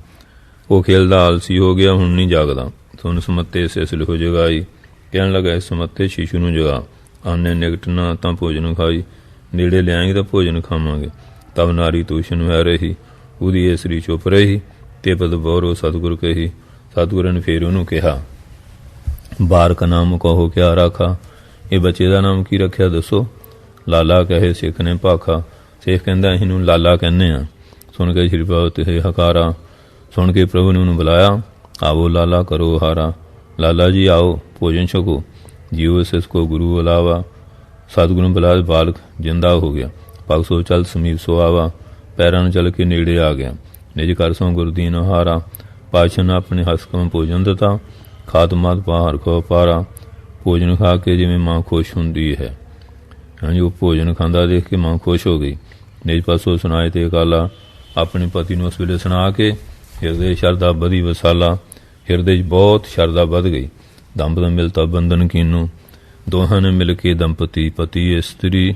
Speaker 1: ਉਹ ਖੇਲਦਾ ਆਲਸੀ ਹੋ ਗਿਆ, ਹੁਣ ਨਹੀਂ ਜਾਗਦਾ। ਸੁਣ ਸਮੱਤੇ ਸਿਸ ਲਿਖੋ ਜਗਾਈ, ਕਹਿਣ ਲੱਗਾ ਇਸ ਸਮੱਤੇ ਸ਼ੀਸ਼ੂ ਨੂੰ ਜਗਾ। ਆਨੇ ਨਿਕਟ ਨਾ ਤਾਂ ਭੋਜਨ ਖਾਈ, ਨੇੜੇ ਲਿਆਏਂਗੇ ਤਾਂ ਭੋਜਨ ਖਾਵਾਂਗੇ। ਤਬ ਨਾਰੀ ਤੂਸ਼ਨ ਹੈ ਰਹੀ, ਉਹਦੀ ਇਸਤਰੀ ਚੁੱਪ ਰਹੀ। ਤੇ ਪਦ ਬੋਰੋ ਸਤਿਗੁਰ ਕਹੀ, ਸਤਿਗੁਰਾਂ ਨੇ ਫੇਰ ਉਹਨੂੰ ਕਿਹਾ ਬਾਰਕ ਨਾਮ ਕਹੋ ਕਿਆ ਰਾਖਾ, ਇਹ ਬੱਚੇ ਦਾ ਨਾਮ ਕੀ ਰੱਖਿਆ ਦੱਸੋ। ਲਾਲਾ ਕਹੇ ਸਿੱਖ ਨੇ ਭਾਖਾ, ਸਿੱਖ ਕਹਿੰਦਾ ਇਹਨੂੰ ਲਾਲਾ ਕਹਿੰਦੇ ਆ। ਸੁਣ ਕੇ ਸ਼੍ਰੀ ਪ੍ਰਭੂ ਤੇ ਹਕਾਰਾ, ਸੁਣ ਕੇ ਪ੍ਰਭੂ ਨੇ ਉਹਨੂੰ ਬੁਲਾਇਆ। ਆਵੋ ਲਾਲਾ ਕਰੋ ਹਾਰਾ, ਲਾਲਾ ਜੀ ਆਓ ਭੋਜਨ ਛਕੋ। ਜੀਓ ਸਿਸ ਕੋ ਗੁਰੂ ਬੁਲਾਵਾ, ਸਤਿਗੁਰੂ ਨੂੰ ਬੁਲਾ ਬਾਲਕ ਜਿੰਦਾ ਹੋ ਗਿਆ। ਪਗ ਸੋ ਚੱਲ ਸਮੀਪ ਸੋ ਆਵਾ, ਪੈਰਾਂ ਨੂੰ ਚੱਲ ਕੇ ਨੇੜੇ ਆ ਗਿਆ। ਨਿਜ ਘਰ ਸੋ ਗੁਰਦੀਨ ਹਾਰਾ, ਪਾਤਸ਼ਾਹ ਨੇ ਆਪਣੇ ਹਸਕਮ ਭੋਜਨ ਦਿੱਤਾ। ਖਾਤ ਮਾਤ ਪਾਰ ਖੋ ਪਾਰਾ, ਭੋਜਨ ਖਾ ਕੇ ਜਿਵੇਂ ਮਾਂ ਖੁਸ਼ ਹੁੰਦੀ ਹੈ, ਹਾਂਜੀ, ਉਹ ਭੋਜਨ ਖਾਂਦਾ ਦੇਖ ਕੇ ਮਾਂ ਖੁਸ਼ ਹੋ ਗਈ। ਨਿਜ ਪਾਸੋਂ ਸੁਣਾਏ ਤੇ ਕਾਲਾ, ਆਪਣੇ ਪਤੀ ਨੂੰ ਉਸ ਵੇਲੇ ਸੁਣਾ ਕੇ ਹਿਰਦੇ ਸ਼ਰਧਾ ਵਧੀ ਵਸਾਲਾ, ਹਿਰਦੇ 'ਚ ਬਹੁਤ ਸ਼ਰਧਾ ਵੱਧ ਗਈ। ਦੰਪਤ ਮਿਲਤਾ ਬੰਧਨ ਕੀਨੂ, ਦੋਹਾਂ ਨੇ ਮਿਲ ਕੇ ਦੰਪਤੀ ਪਤੀ ਇਸਤਰੀ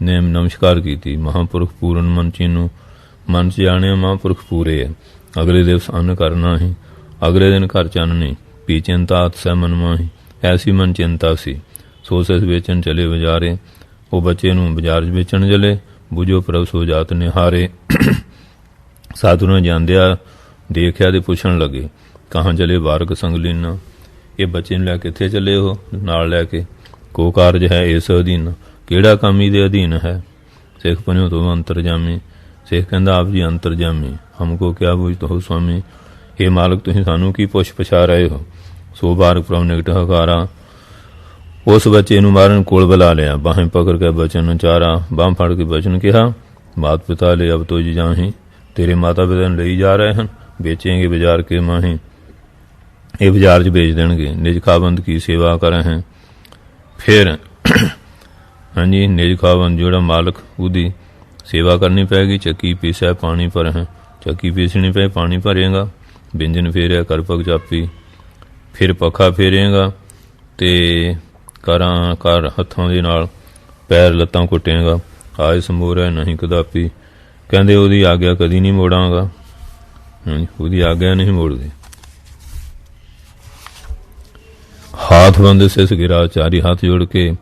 Speaker 1: ਨੇ ਨਮਸਕਾਰ ਕੀਤੀ। ਮਹਾਂਪੁਰਖ ਪੂਰਨ ਮਨ ਚੀਨੂ, ਮਨ 'ਚ ਜਾਣਿਆ ਮਹਾਂਪੁਰਖ ਪੂਰੇ ਹੈ। ਅਗਲੇ ਦਿਵਸ ਅੰਨ ਕਰਨਾ ਹੀ, ਅਗਲੇ ਦਿਨ ਘਰ ਚੰਨ ਨਹੀਂ। ਪੀ ਚਿੰਤਾ ਅਤ ਸਹਿ ਮਨ ਮਾਹੀ, ਐਸੀ ਮਨ ਚਿੰਤਾ ਸੀ। ਸੋ ਸਿਸ ਵੇਚਣ ਚਲੇ ਬਾਜ਼ਾਰੇ, ਉਹ ਬੱਚੇ ਨੂੰ ਬਾਜ਼ਾਰ 'ਚ ਵੇਚਣ ਚਲੇ। ਬੁਝੋ ਪ੍ਰਭ ਸੋ ਜਾਤ ਨਿਹਾਰੇ, ਸਾਧੂ ਨੇ ਜਾਂਦਿਆ ਦੇਖਿਆ ਤੇ ਪੁੱਛਣ ਲੱਗੇ, ਕਹਾਂ ਚਲੇ ਬਾਰਕ ਸੰਗ ਲੀਨਾ, ਇਹ ਬੱਚੇ ਨੂੰ ਲੈ ਕਿੱਥੇ ਚੱਲੇ ਹੋ ਨਾਲ ਲੈ ਕੇ? ਕੋ ਕਾਰਜ ਹੈ ਇਸ ਅਧੀਨ, ਕਿਹੜਾ ਕੰਮ ਇਹਦੇ ਅਧੀਨ ਹੈ? ਸਿੱਖ ਪਨਿਓ ਤੋਂ ਅੰਤਰਜਾਮੀ, ਸਿੱਖ ਕਹਿੰਦਾ ਆਪ ਜੀ ਅੰਤਰਜਾਮੀ, ਹਮਕੋ ਕਿਆ ਬੁਝਤ ਹੋ ਸੁਆਮੀ, ਇਹ ਮਾਲਕ ਤੁਸੀਂ ਸਾਨੂੰ ਕੀ ਪੁੱਛ ਪਛਾ ਰਹੇ ਹੋ? ਸੋ ਬਾਰਕ ਪ੍ਰਭ ਨਿਕਟ ਹਕਾਰਾ, ਉਸ ਬੱਚੇ ਨੂੰ ਮਾਰਨ ਕੋਲ ਬੁਲਾ ਲਿਆ। ਬਾਹਾਂ ਪਕੜ ਕੇ ਬਚਨ ਉਚਾਰਾ, ਬਾਂਹ ਫੜ ਕੇ ਬਚਨ ਕਿਹਾ, ਮਾਤ ਪਿਤਾ ਲੈ ਅਬ ਤੁਝ ਜਾਹੀਂ, ਤੇਰੇ ਮਾਤਾ ਪਿਤਾ ਨੂੰ ਲਈ ਜਾ ਰਹੇ ਹਨ, ਵੇਚेंगे ਬਾਜ਼ਾਰ ਕੇ ਮਾਹੀਂ, ਇਹ ਬਾਜ਼ਾਰ 'ਚ ਵੇਚ ਦੇਣਗੇ। ਨਿਜ ਖਾਵੰਦ ਕੀ ਸੇਵਾ ਕਰੇ ਹੈ, ਫਿਰ ਹਾਂਜੀ ਨਿਜ ਖਾਵੰਦ ਜਿਹੜਾ ਮਾਲਕ ਉਹਦੀ ਸੇਵਾ ਕਰਨੀ ਪਏਗੀ। ਚੱਕੀ ਪੀਸਿਆ ਪਾਣੀ ਭਰ ਹੈ, ਚੱਕੀ ਪੀਸਣੀ ਪਏ ਪਾਣੀ ਭਰੇਗਾ। ਵਿੰਜਨ ਫੇਰਿਆ ਕਰ ਪਗ ਚਾਪੀ, ਫਿਰ ਪੱਖਾ ਫੇਰੇਗਾ ਅਤੇ ਕਾਰਾਂ ਕਰ ਹੱਥਾਂ ਦੇ ਨਾਲ ਪੈਰ ਲੱਤਾਂ ਕੁੱਟੇਗਾ। ਆਏ ਸਮੋਰਿਆ ਨਹੀਂ ਕਦਾਪੀ, ਕਹਿੰਦੇ ਉਹਦੀ ਆਗਿਆ ਕਦੀ ਨਹੀਂ ਮੋੜਾਂਗਾ, ਉਹਦੀ ਆਗਿਆ ਨਹੀਂ ਮੋੜਦੇ। ਹਾਥ ਬੰਦ ਸਿਸ ਗਿਰਾ, ਚਾਰੀ ਹੱਥ ਜੋੜ ਕੇ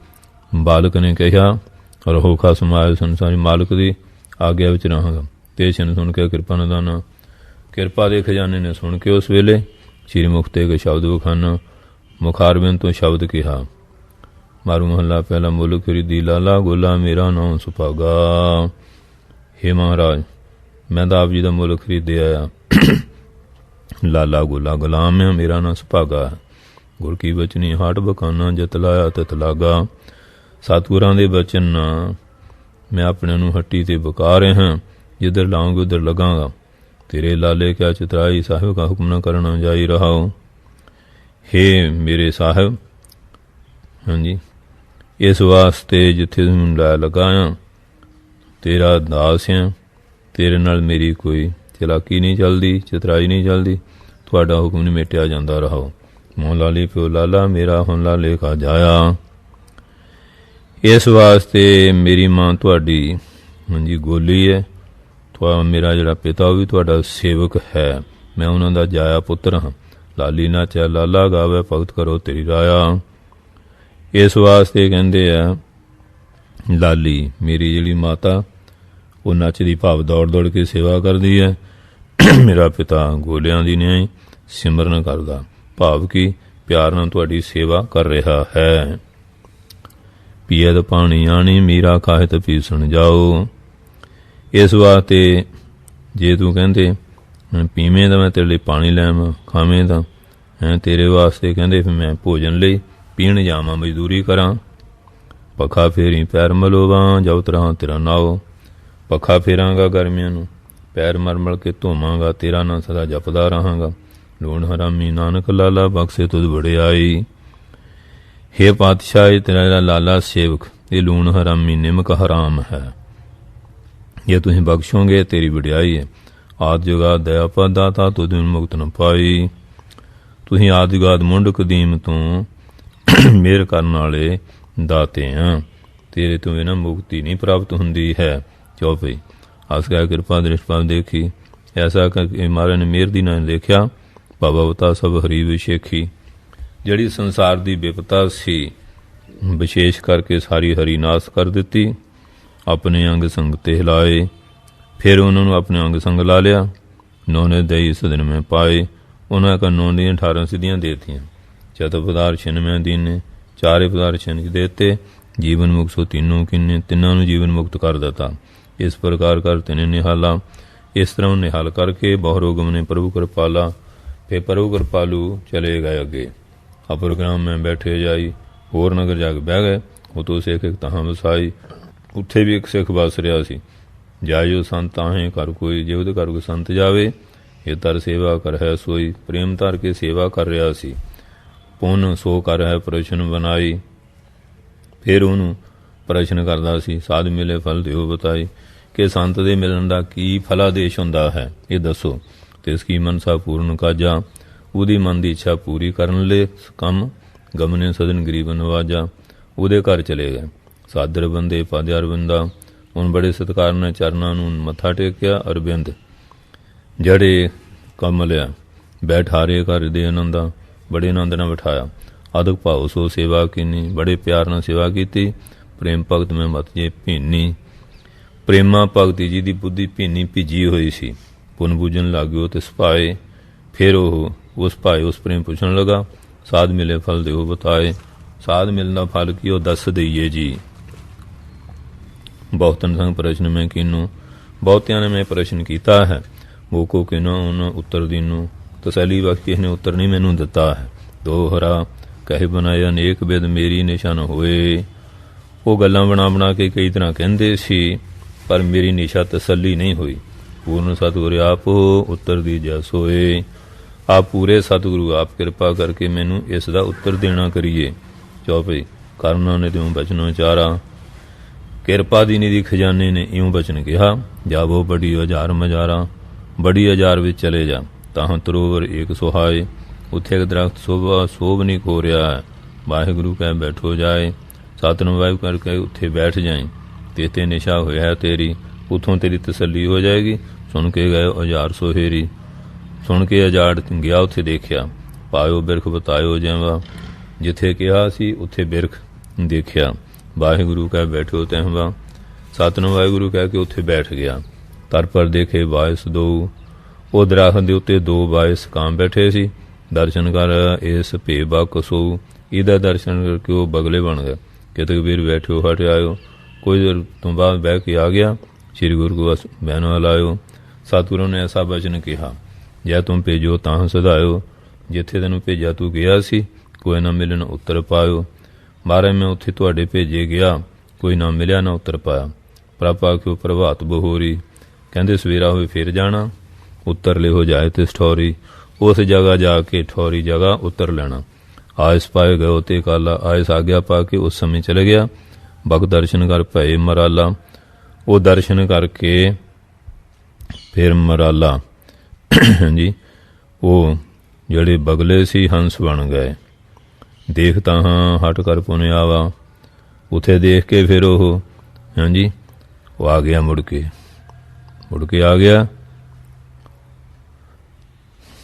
Speaker 1: ਬਾਲਕ ਨੇ ਕਿਹਾ, ਰਹੋ ਖਸਮ ਆਏ ਸੰਸਾਰੀ, ਮਾਲਕ ਦੀ ਆਗਿਆ ਵਿੱਚ ਰਹਾਂਗਾ। ਤੇ ਛਨ ਸੁਣ ਕੇ ਕਿਰਪਾ ਨਿਦਾਨਾ, ਕਿਰਪਾ ਦੇ ਖਜ਼ਾਨੇ ਨੇ ਸੁਣ ਕੇ ਉਸ ਵੇਲੇ ਸ਼੍ਰੀ ਮੁਖ ਤੇ ਸ਼ਬਦ ਵਿਖਾਨਾ। ਮੁਖਾਰਬਿੰਦ ਤੋਂ ਸ਼ਬਦ ਕਿਹਾ, ਮਾਰੂ ਮਹੱਲਾ ਪਹਿਲਾ, ਮੁੱਲ ਖਰੀਦੀ ਲਾਲਾ ਗੋਲਾ, ਮੇਰਾ ਨਾਮ ਸੁਭਾਗਾ। ਹੇ ਮਹਾਰਾਜ, ਮੈਂ ਤਾਂ ਆਪ ਜੀ ਦਾ ਮੁੱਲ ਖਰੀਦਿਆ ਆ, ਲਾਲਾ ਗੋਲਾ ਗੁਲਾਮ ਆ, ਮੇਰਾ ਨਾਂ ਸੁਭਾਗਾ। ਗੁਰ ਕੀ ਬਚਨੀ ਹਾਟ ਬਕਾਨਾ, ਜਿਤ ਲਾਇਆ ਤਿਤ ਲਾਗਾ। ਸਤਿਗੁਰਾਂ ਦੇ ਬਚਨ ਨਾਲ ਮੈਂ ਆਪਣਿਆਂ ਨੂੰ ਹੱਟੀ ਤੇ ਬਕਾ ਰਿਹਾ, ਜਿੱਧਰ ਲਾਉਂਗੇ ਉੱਧਰ ਲਗਾਂਗਾ। ਤੇਰੇ ਲਾਲੇ ਕਿਆ ਚਿਤਰਾਈ, ਸਾਹਿਬ ਕਾ ਹੁਕਮ ਨਾ ਕਰਨਾ ਜਾਈ ਰਹਾਓ। ਹੇ ਮੇਰੇ ਸਾਹਿਬ, ਹਾਂਜੀ, ਇਸ ਵਾਸਤੇ ਜਿੱਥੇ ਤੂੰ ਲੈ ਲਗਾਇਆ, ਤੇਰਾ ਦਾਸ ਆ, ਤੇਰੇ ਨਾਲ ਮੇਰੀ ਕੋਈ ਚਲਾਕੀ ਨਹੀਂ ਚੱਲਦੀ, ਚਤਰਾਈ ਨਹੀਂ ਚੱਲਦੀ, ਤੁਹਾਡਾ ਹੁਕਮ ਨਹੀਂ ਮੇਟਿਆ ਜਾਂਦਾ। ਰਹਾਓ ਮੋਹ ਲਾਲੀ ਪਿਓ ਲਾਲਾ, ਮੇਰਾ ਹੁਣ ਲਾਲੇ ਕਾ ਜਾਇਆ। ਇਸ ਵਾਸਤੇ ਮੇਰੀ ਮਾਂ ਤੁਹਾਡੀ ਹਾਂਜੀ ਗੋਲੀ ਹੈ, ਮੇਰਾ ਜਿਹੜਾ ਪਿਤਾ ਉਹ ਵੀ ਤੁਹਾਡਾ ਸੇਵਕ ਹੈ, ਮੈਂ ਉਹਨਾਂ ਦਾ ਜਾਇਆ ਪੁੱਤਰ ਹਾਂ। ਲਾਲੀ ਨਾਚਿਆ ਲਾਲਾ ਗਾਵੇ, ਭਗਤ ਕਰੋ ਤੇਰੀ ਰਾਇਆ। ਇਸ ਵਾਸਤੇ ਕਹਿੰਦੇ ਆ ਲਾਲੀ ਮੇਰੀ ਜਿਹੜੀ ਮਾਤਾ ਉਹ ਨੱਚਦੀ ਭਾਵ ਦੌੜ ਦੌੜ ਕੇ ਸੇਵਾ ਕਰਦੀ ਹੈ, ਮੇਰਾ ਪਿਤਾ ਗੋਲਿਆਂ ਦੀ ਨਿਆਂ ਸਿਮਰਨ ਕਰਦਾ, ਭਾਵ ਕਿ ਪਿਆਰ ਨਾਲ ਤੁਹਾਡੀ ਸੇਵਾ ਕਰ ਰਿਹਾ ਹੈ। ਪੀਏ ਪਾਣੀ ਆਣੀ, ਮੀਰਾ ਖਾਹਿਤ ਪੀਸਣ ਜਾਓ। ਇਸ ਵਾਸਤੇ ਜੇ ਤੂੰ ਕਹਿੰਦੇ ਪੀਵੇਂ ਤਾਂ ਮੈਂ ਤੇਰੇ ਲਈ ਪਾਣੀ ਲੈਵਾਂ, ਖਾਵੇਂ ਤਾਂ ਤੇਰੇ ਵਾਸਤੇ ਕਹਿੰਦੇ ਫਿਰ ਮੈਂ ਭੋਜਨ ਲਈ ਪੀਣ ਜਾਵਾਂ, ਮਜ਼ਦੂਰੀ ਕਰਾਂ। ਪੱਖਾ ਫੇਰੀ ਪੈਰ ਮਲੋਵਾਂ, ਜਾਉ ਤਰਾਂ ਤੇਰਾ ਨਾਓ। ਪੱਖਾ ਫੇਰਾਂਗਾ ਗਰਮੀਆਂ ਨੂੰ, ਪੈਰ ਮਲ ਮਲ ਕੇ ਧੋਵਾਂਗਾ, ਤੇਰਾ ਨਾਂ ਸਦਾ ਜਪਦਾ ਰਹਾਂਗਾ। ਲੂਣ ਹਰਾਮੀ ਨਾਨਕ ਲਾਲਾ, ਬਖਸ਼ੇ ਤੁਧ ਵਡਿਆਈ। ਹੇ ਪਾਤਸ਼ਾਹ, ਤੇਰਾ ਜਿਹੜਾ ਲਾਲਾ ਸੇਵਕ ਇਹ ਲੂਣ ਹਰਾਮੀ ਨਿਮਕ ਹਰਾਮ ਹੈ, ਜੇ ਤੁਸੀਂ ਬਖਸ਼ੋਗੇ ਤੇਰੀ ਵਡਿਆਈ ਹੈ। ਆਦਿ ਜੁਗਾਦ ਦਇਆ ਪਾ ਦਾਤਾ, ਤੁਧ ਮੁਕਤ ਨ ਪਾਈ। ਤੁਸੀਂ ਆਦਿ ਜੁਗਾਦ ਮੁੰਡ ਕਦੀਮ ਤੋਂ ਮਿਹਰ ਕਰਨ ਵਾਲੇ ਦਾਤੇ ਆ, ਤੇਰੇ ਤੋਂ ਇਹਨਾਂ ਮੁਕਤੀ ਨਹੀਂ ਪ੍ਰਾਪਤ ਹੁੰਦੀ ਹੈ। ਚੌਪਈ ਹਸ ਗਿਆ ਕਿਰਪਾ ਦ੍ਰਿਸ਼ਟਪਾਤ ਦੇਖੀ, ਐਸਾ ਕਿ ਮਹਾਰਾਜ ਨੇ ਮਿਹਰ ਦੀ ਨਾਂ ਦੇਖਿਆ। ਭਵਵਤਾ ਸਭ ਹਰੀ ਵਿਸ਼ੇਖੀ, ਜਿਹੜੀ ਸੰਸਾਰ ਦੀ ਵਿਪਤਾ ਸੀ ਵਿਸ਼ੇਸ਼ ਕਰਕੇ ਸਾਰੀ ਹਰੀ ਨਾਸ ਕਰ ਦਿੱਤੀ। ਆਪਣੇ ਅੰਗ ਸੰਗ ਤੇ ਹਿਲਾਏ, ਫਿਰ ਉਹਨਾਂ ਨੂੰ ਆਪਣੇ ਅੰਗ ਸੰਗ ਲਾ ਲਿਆ। ਨੌਨੇ ਦਈ ਸਦਨ ਮੈਂ ਪਾਏ, ਉਹਨਾਂ ਕਾ ਨੌ ਦੀਆਂ 18 ਸਿੱਧੀਆਂ ਦੇਤੀਆਂ। ਚਤ ਪਦਾਰ ਛਿਨਵੇਂ ਦੀਨੇ, ਚਾਰੇ ਪਦਾਰ ਛਿਨ ਕੇ ਦੇਤੇ। ਜੀਵਨ ਮੁਕਤ ਸੋ ਤਿੰਨੋਂ ਕਿੰਨੇ, ਤਿੰਨਾਂ ਨੂੰ ਜੀਵਨ ਮੁਕਤ ਕਰ ਦਿੱਤਾ। ਇਸ ਪ੍ਰਕਾਰ ਕਰ ਤਿਨੇ ਨਿਹਾਲਾ, ਇਸ ਤਰ੍ਹਾਂ ਨਿਹਾਲ ਕਰਕੇ ਬਹੁਰੋਗਮ ਨੇ ਪ੍ਰਭੂ ਕਿਰਪਾਲਾ। ਫਿਰ ਪ੍ਰਭੂ ਕਿਰਪਾਲੂ ਚਲੇ ਗਏ ਅੱਗੇ। ਅਪਰਗ੍ਰਾਮ ਮੈਂ ਬੈਠੇ ਜਾਈ, ਹੋਰ ਨਗਰ ਜਾ ਕੇ ਬਹਿ ਗਏ। ਉਤੋਂ ਸਿੱਖ ਇੱਕ ਤਹਾਂ ਵਸਾਈ, ਉੱਥੇ ਵੀ ਇੱਕ ਸਿੱਖ ਵਸ ਰਿਹਾ ਸੀ। ਜਾਇਓ ਸੰਤ ਤਾਹੇ ਕਰ ਕੋਈ, ਜੇ ਉਹਦੇ ਘਰ ਕੋਈ ਸੰਤ ਜਾਵੇ ਇਹ ਤਰ ਸੇਵਾ ਕਰ ਹੈ ਸੋਈ। ਪ੍ਰੇਮ ਧਰ ਕੇ ਸੇਵਾ ਕਰ ਰਿਹਾ ਸੀ। ਪੁੰਨ ਸੋ ਕਰ ਹੈ ਪ੍ਰਸ਼ਨ ਬਣਾਈ। ਫਿਰ ਉਹਨੂੰ ਪ੍ਰਸ਼ਨ ਕਰਦਾ ਸੀ, ਸਾਧ ਮਿਲੇ ਫਲ ਦਿਓ ਬਤਾਈ, ਕਿ ਸੰਤ ਦੇ ਮਿਲਣ ਦਾ ਕੀ ਫਲਾਦੇਸ਼ ਹੁੰਦਾ ਹੈ, ਇਹ ਦੱਸੋ। ਤਿਸ ਕੀ ਮਨਸਾ ਪੂਰਨ ਕਾਜਾ, ਉਹਦੀ ਮਨ ਦੀ ਇੱਛਾ ਪੂਰੀ ਕਰਨ ਲਈ ਕੰਮ ਗਮਨੇ ਸਦਨ ਗਰੀਬ ਨਵਾਜਾ। ਉਹਦੇ ਘਰ ਚਲੇ ਗਏ। ਸਾਦਰ ਬੰਦੇ ਪਦ ਅਰਬਿੰਦਾ, ਹੁਣ ਬੜੇ ਸਤਿਕਾਰ ਨਾਲ ਚਰਨਾਂ ਨੂੰ ਮੱਥਾ ਟੇਕਿਆ। ਅਰਬਿੰਦ ਜੜੇ ਕਮਲਿਆ, ਬੈਠਾਰੇ ਘਰ ਦੇ ਆਨੰਦਾ, ਬੜੇ ਆਨੰਦ ਨਾਲ ਬਿਠਾਇਆ। ਅਦਕ ਭਾਉ ਸੋ ਸੇਵਾ ਕੀਨੀ, ਬੜੇ ਪਿਆਰ ਨਾਲ ਸੇਵਾ ਕੀਤੀ। ਪ੍ਰੇਮ ਭਗਤ ਮੈਂ ਮਤ ਜੇ ਭੀਨੀ, ਪ੍ਰੇਮਾ ਭਗਤੀ ਜੀ ਦੀ ਬੁੱਧੀ ਭੀਨੀ ਭਿੱਜੀ ਹੋਈ ਸੀ। ਪੁੰਨ ਬੂਝਣ ਲੱਗਿਓ ਤਿਸ ਭਾਏ, ਫਿਰ ਉਹ ਉਸ ਭਾਏ ਉਸ ਪ੍ਰੇਮ ਪੁੱਛਣ ਲਗਾ, ਸਾਧ ਮਿਲੇ ਫਲ ਦਿਓ ਬਤਾਏ। ਸਾਧ ਮਿਲਣਾ ਫਲ ਕੀ, ਉਹ ਦੱਸ ਦਈਏ ਜੀ। ਬਹੁਤਨ ਸੰਗ ਪ੍ਰਸ਼ਨ ਮੈਂ ਕੀਨੂ, ਬਹੁਤਿਆਂ ਨੇ ਮੈਂ ਪ੍ਰਸ਼ਨ ਕੀਤਾ ਹੈ। ਮੋਕੋ ਕਿਨੋ ਉਹਨ ਉੱਤਰ ਦੀਨੂ, ਤਸੱਲੀ ਬਖਸ਼ ਕਿਸੇ ਨੇ ਉੱਤਰ ਨਹੀਂ ਮੈਨੂੰ ਦਿੱਤਾ ਹੈ। ਦੋਹਰਾ ਕਹੇ ਬਣਾਏ ਅਨੇਕ ਬਿਦ ਮੇਰੀ ਨਿਸ਼ਾਨ ਹੋਏ। ਉਹ ਗੱਲਾਂ ਬਣਾ ਕੇ ਕਈ ਤਰ੍ਹਾਂ ਕਹਿੰਦੇ ਸੀ, ਪਰ ਮੇਰੀ ਨਿਸ਼ਾ ਤਸੱਲੀ ਨਹੀਂ ਹੋਈ। ਪੂਰਨ ਸਤਿਗੁਰੂ ਆਪ ਉੱਤਰ ਦੀ ਜਸ ਹੋਏ। ਆਪ ਪੂਰੇ ਸਤਿਗੁਰੂ ਆਪ ਕਿਰਪਾ ਕਰਕੇ ਮੈਨੂੰ ਇਸ ਦਾ ਉੱਤਰ ਦੇਣਾ ਕਰੀਏ। ਚੌਪਈ ਕਰਨਾ ਨੇ ਤਿਉ ਬਚਨ ਉਚਾਰਾ, ਕਿਰਪਾ ਦੀ ਨਿਧੀ ਖਜ਼ਾਨੇ ਨੇ ਇਉਂ ਬਚਨ ਕਿਹਾ। ਜਾਵੋ ਬੜੀ ਹਜ਼ਾਰ ਮਜ਼ਾਰਾ, ਬੜੀ ਹਜ਼ਾਰ ਵਿੱਚ ਚਲੇ ਜਾ। ਤਾਹਾਂ ਤਰੋਵਰ ਏਕ ਸੁਹਾਏ, ਉੱਥੇ ਇੱਕ ਦਰਖਤ ਸੋਭ ਨਹੀਂ ਖੋ ਰਿਹਾ ਹੈ। ਵਾਹਿਗੁਰੂ ਕਹਿ ਬੈਠੋ ਜਾਏ, ਸਤਿਨਾਮ ਵਾਹਿਗੁਰੂ ਕਰਕੇ ਉੱਥੇ ਬੈਠ ਜਾਏ। ਤੇ ਨਿਸ਼ਾ ਹੋਇਆ ਹੈ ਤੇਰੀ, ਉੱਥੋਂ ਤੇਰੀ ਤਸੱਲੀ ਹੋ ਜਾਏਗੀ। ਸੁਣ ਕੇ ਗਏ ਹਜ਼ਾਰ ਸੋਹੇਰੀ, ਸੁਣ ਕੇ ਅਜਾੜ ਗਿਆ, ਉੱਥੇ ਦੇਖਿਆ। ਪਾਇਓ ਬਿਰਖ ਬਤਾਇਓ ਜੈਵਾ, ਜਿੱਥੇ ਕਿਹਾ ਸੀ ਉੱਥੇ ਬਿਰਖ ਦੇਖਿਆ। ਵਾਹਿਗੁਰੂ ਕਹਿ ਬੈਠੋ ਤੈਹਵਾ, ਸਤਿਨਾਮ ਵਾਹਿਗੁਰੂ ਕਹਿ ਕੇ ਉੱਥੇ ਬੈਠ ਗਿਆ। ਤਰ ਪਰ ਦੇਖੇ ਬਾਇਸ ਦੋ, ਉਹ ਦਰਖਤ ਦੇ ਉੱਤੇ ਦੋ ਬਾਇਸ ਕਾਂ ਬੈਠੇ ਸੀ। ਦਰਸ਼ਨ ਕਰ ਇਸ ਭੇਬਾ ਕਸੋ, ਇਹਦਾ ਦਰਸ਼ਨ ਕਰਕੇ ਉਹ ਬਗਲੇ ਬਣ ਗਏ। ਕਿਤੇ ਵੀਰ ਬੈਠਿਓ ਹਟ ਆਇਓ, ਕੁਝ ਦੇਰ ਤੋਂ ਬਾਅਦ ਬਹਿ ਕੇ ਆ ਗਿਆ। ਸ੍ਰੀ ਗੁਰੂ ਗੋਬਿੰਦ ਬਹਿਣ ਵਾਲਾ ਆਇਓ। ਸਤਿਗੁਰੂ ਨੇ ਐਸਾ ਬਚਨ ਕਿਹਾ, ਜੈ ਤੁਮ ਭੇਜੋ ਤਾਂ ਸਦਾਇਓ, ਜਿੱਥੇ ਤੈਨੂੰ ਭੇਜਿਆ ਤੂੰ ਗਿਆ ਸੀ, ਕੋਈ ਨਾ ਮਿਲਣ ਉੱਤਰ ਪਾਇਓ। ਮਹਾਰਾਜ ਮੈਂ ਉੱਥੇ ਤੁਹਾਡੇ ਭੇਜੇ ਗਿਆ, ਕੋਈ ਨਾ ਮਿਲਿਆ ਨਾ ਉੱਤਰ ਪਾਇਆ। ਪ੍ਰਭਾ ਕਿਉ ਪ੍ਰਭਾਤ ਬਹੋਰੀ, ਕਹਿੰਦੇ ਸਵੇਰਾ ਹੋਵੇ ਫਿਰ ਜਾਣਾ। ਉੱਤਰ ਲਿਹੋ ਜਾਏ ਤੇ ਠੌਰੀ, ਉਸ ਜਗ੍ਹਾ ਜਾ ਕੇ ਠੌਰੀ ਜਗ੍ਹਾ ਉੱਤਰ ਲੈਣਾ। ਆਇਸ ਪਾਏ ਗਏ ਤੇ ਕਾਲਾ, ਆਇਸ ਆਗਿਆ ਪਾ ਕੇ ਉਸ ਸਮੇਂ ਚਲੇ ਗਿਆ। ਬਗ ਦਰਸ਼ਨ ਕਰ ਭਏ ਮਰਾਲਾ, ਉਹ ਦਰਸ਼ਨ ਕਰਕੇ ਫਿਰ ਮਰਾਲਾ ਜੀ ਉਹ ਜਿਹੜੇ ਬਗਲੇ ਸੀ ਹੰਸ ਬਣ ਗਏ। ਦੇਖ ਤਾਂ ਹਟ ਕਰ ਪੁਨੇ ਆਵਾ, ਉੱਥੇ ਦੇਖ ਕੇ ਫਿਰ ਉਹ ਹਾਂਜੀ ਉਹ ਆ ਗਿਆ, ਮੁੜ ਕੇ ਆ ਗਿਆ।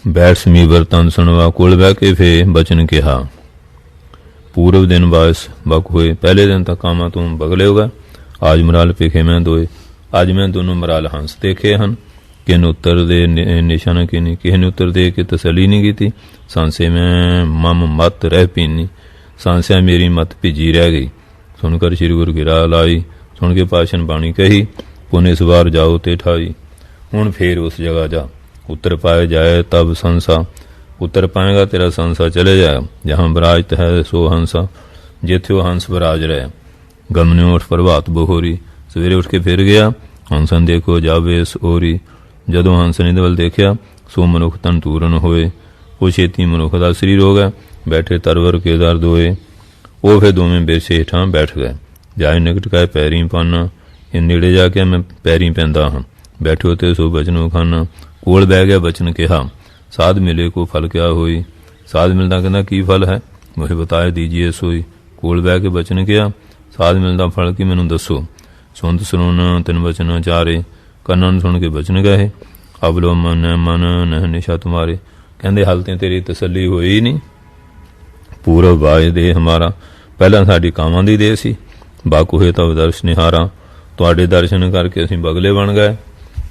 Speaker 1: ਬੈਠ ਸਮੀਵਰ ਤਨ ਸੁਣਵਾ, ਕੋਲ ਬਹਿ ਕੇ ਫੇ ਬਚਨ ਕਿਹਾ। ਪੂਰਵ ਦਿਨ ਬਾਸ ਬਕ ਹੋਏ, ਪਹਿਲੇ ਦਿਨ ਤੱਕ ਕਾਮਾ ਤੂੰ ਬਗਲੇ ਹੋਗਾ। ਆਜ ਮਰਾਲ ਪੇਖੇ ਮੈਂ ਦੋਏ, ਅੱਜ ਮੈਂ ਦੋਨੋਂ ਮਰਾਲ ਹੰਸ ਦੇਖੇ ਹਨ। ਕਿਸੇ ਨੂੰ ਉੱਤਰ ਦੇ ਨਿਸ਼ਾਨਾ ਕੀ ਨਹੀਂ, ਕਿਸੇ ਨੇ ਉੱਤਰ ਦੇ ਕੇ ਤਸੱਲੀ ਨਹੀਂ ਕੀਤੀ। ਸਾਂਸੇ ਮੈਂ ਮਮ ਮਤ ਰਹਿ ਪੀਨੀ, ਸਾਂਸਿਆ ਮੇਰੀ ਮਤ ਭਿੱਜੀ ਰਹਿ ਗਈ। ਸੁਣ ਕਰ ਸ੍ਰੀ ਗੁਰੂ ਗਿਰਾ ਲਾਈ, ਸੁਣ ਕੇ ਪਾਸ਼ਨ ਬਾਣੀ ਕਹੀ। ਪੁਨ ਇਸ ਵਾਰ ਜਾਓ ਤੇ ਠਾਈ, ਹੁਣ ਫੇਰ ਉਸ ਜਗ੍ਹਾ ਜਾ। ਉੱਤਰ ਪਾਏ ਜਾਏ ਤਬ ਸੰਸਾ, ਉੱਤਰ ਪਾਏਗਾ ਤੇਰਾ ਸੰਸਾ ਚਲੇ ਜਾਏਗਾ। ਜਹਾਂ ਬਰਾਜਤ ਹੈ ਸੋ ਹੰਸਾ, ਜਿੱਥੇ ਉਹ ਹੰਸ ਬਰਾਜ ਰਹੇ। ਗਮਨੇ ਉੱਠ ਪ੍ਰਭਾਤ ਬਹੋਰੀ, ਸਵੇਰੇ ਉੱਠ ਕੇ ਫਿਰ ਗਿਆ। ਹੰਸਨ ਦੇਖੋ ਜਾਵੇ ਇਸ ਓਰੀ, ਜਦੋਂ ਹੰਸ ਨੇ ਵੱਲ ਦੇਖਿਆ ਸੋ ਮਨੁੱਖ ਤਨ ਤੂਰਨ ਹੋਏ। ਉਹ ਛੇਤੀ ਮਨੁੱਖ ਦਾ ਸਰੀਰ ਹੋ ਗਿਆ। ਬੈਠੇ ਤਰਵਰ ਕੇ ਦਰਦ ਹੋਏ। ਉਹ ਫਿਰ ਦੋਵੇਂ ਬੇਸੇ ਹੇਠਾਂ ਬੈਠ ਗਏ। ਜਾਏ ਨਿਕਟ ਕਹੇ ਪੈਰੀ ਪਾਨਾ, ਇਹ ਨੇੜੇ ਜਾ ਕੇ ਮੈਂ ਪੈਰੀ ਪੈਂਦਾ ਹਾਂ। ਬੈਠੋ ਤੇ ਸੋ ਬਚਨੋ ਖਾਨਾ, ਕੋਲ ਬਹਿ ਗਿਆ ਬਚਨ ਕਿਹਾ। ਸਾਧ ਮਿਲੇ ਕੋ ਫਲ ਕਿਆ ਹੋਈ, ਸਾਧ ਮਿਲਦਾ ਕਹਿੰਦਾ ਕੀ ਫਲ ਹੈ, ਮੁਝੇ ਬਤਾਏ ਦੀਜੀਏ ਸੋਈ। ਕੋਲ ਬਹਿ ਕੇ ਬਚਨ ਕਿਹਾ, ਸਾਧ ਮਿਲਦਾ ਫਲ ਕੀ ਮੈਨੂੰ ਦੱਸੋ। ਸੁਣਤ ਸੁਣਨ ਤਿਨ ਬਚਨ ਚਾਰੇ, ਕੰਨਾਂ ਨੂੰ ਸੁਣ ਕੇ ਬਚਨ ਗਏ। ਅਬਲੋ ਮਨ ਨਹ ਨਿਸ਼ਾ ਤੁਮਾਰੇ, ਕਹਿੰਦੇ ਹਾਲ ਤੇ ਤੇਰੀ ਤਸੱਲੀ ਹੋਈ ਨਹੀਂ। ਪੂਰਵ ਬਾਏ ਦੇ ਹਮਾਰਾ, ਪਹਿਲਾਂ ਸਾਡੀ ਕਾਵਾਂ ਦੀ ਦੇਹ ਸੀ। ਬਾਕੂ ਹੋਏ ਤਬ ਦਰਸ਼ ਨਿਹਾਰਾ, ਤੁਹਾਡੇ ਦਰਸ਼ਨ ਕਰਕੇ ਅਸੀਂ ਬਗਲੇ ਬਣ ਗਏ।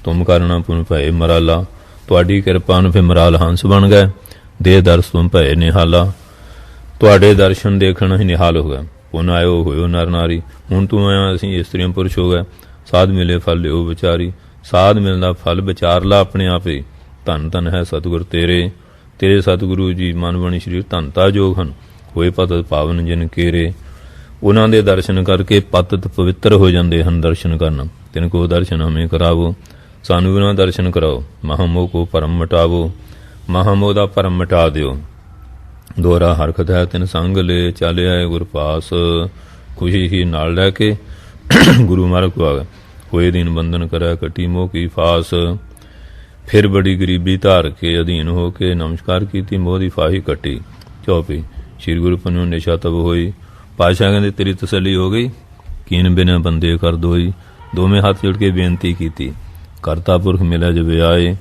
Speaker 1: ਤੁਮ ਕਰਨਾ ਪੁਨ ਭਏ ਮਰਾਲਾ, ਤੁਹਾਡੀ ਕਿਰਪਾ ਨੂੰ ਫਿਰ ਮਰਾਲ ਹੰਸ ਬਣ ਗਏ। ਦੇਹ ਦਰਸ ਤੁਮ ਭਏ ਨਿਹਾਲਾ, ਤੁਹਾਡੇ ਦਰਸ਼ਨ ਦੇਖਣ ਹੀ ਨਿਹਾਲ ਹੋ ਗਏ। ਪੁਨ ਆਇਓ ਹੋਇਓ ਨਰ ਨਾਰੀ, ਹੁਣ ਤੂੰ ਆਇਆ ਅਸੀਂ ਇਸਤਰੀ ਪੁਰਸ਼ ਹੋ ਗਏ। ਸਾਧ ਮਿਲੇ ਫਲ ਲਿਓ ਵਿਚਾਰੀ, ਸਾਧ ਮਿਲਦਾ ਫਲ ਵਿਚਾਰ ਲਾ ਆਪਣੇ ਆਪ ਹੀ। ਧੰਨ ਧੰਨ ਹੈ ਸਤਿਗੁਰ ਤੇਰੇ, ਤੇਰੇ ਸਤਿਗੁਰੂ ਜੀ ਮਨ ਬਣੀ ਸਰੀਰ ਧੰਨਤਾ ਜੋਗ ਹਨ। ਹੋਏ ਪਤਿਤ ਪਾਵਨ ਜਿਨ ਕੇਰੇ, ਉਹਨਾਂ ਦੇ ਦਰਸ਼ਨ ਕਰਕੇ ਪਤਿਤ ਪਵਿੱਤਰ ਹੋ ਜਾਂਦੇ ਹਨ। ਦਰਸ਼ਨ ਕਰਨ ਤਿਨ ਕੋ ਦਰਸ਼ਨ ਹਮੇ ਕਰਾਵੋ, ਸਾਨੂੰ ਬਿਨਾਂ ਦਰਸ਼ਨ ਕਰਾਓ। ਮਹਾਮੋਹ ਕੋ ਭਰਮ ਮਿਟਾਵੋ, ਮਹਾਮੋਹ ਦਾ ਭਰਮ ਮਿਟਾ ਦਿਓ। ਦੋਹਰਾ ਹਰਕਤ ਹੈ ਤਿਨ ਸੰਗ ਲੈ ਚਾਲਿਆ ਗੁਰ ਪਾਸ। ਖੁਸ਼ੀ ਹੀ ਨਾਲ ਲੈ ਕੇ ਗੁਰੂ ਮਾਰਗ ਕੋ ਆ ਗਏ। ਹੋਏ ਦੀਨ ਬੰਧਨ ਕਰੈ ਕਟੀ ਮੋਹ ਕੀ ਫਾਸ। ਫਿਰ ਬੜੀ ਗਰੀਬੀ ਧਾਰ ਕੇ ਅਧੀਨ ਹੋ ਕੇ ਨਮਸਕਾਰ ਕੀਤੀ ਮੋਹ ਦੀ ਫਾਹੀ ਕੱਟੀ। ਚੌਪੀ ਸ਼੍ਰੀ ਗੁਰੂ ਪੰਨੂ ਨਿਸ਼ਾ ਤਬ ਹੋਈ। ਪਾਤਸ਼ਾਹ ਕਹਿੰਦੇ ਤੇਰੀ ਤਸੱਲੀ ਹੋ ਗਈ। ਕੀਨ ਬਿਨ ਬੰਦੇ ਕਰ ਦੋਈ। ਦੋਵੇਂ ਹੱਥ ਜੋੜ ਕੇ ਬੇਨਤੀ ਕੀਤੀ। ਕਰਤਾ ਪੁਰਖ ਮਿਲਿਆ ਜਵੇ ਆਏ।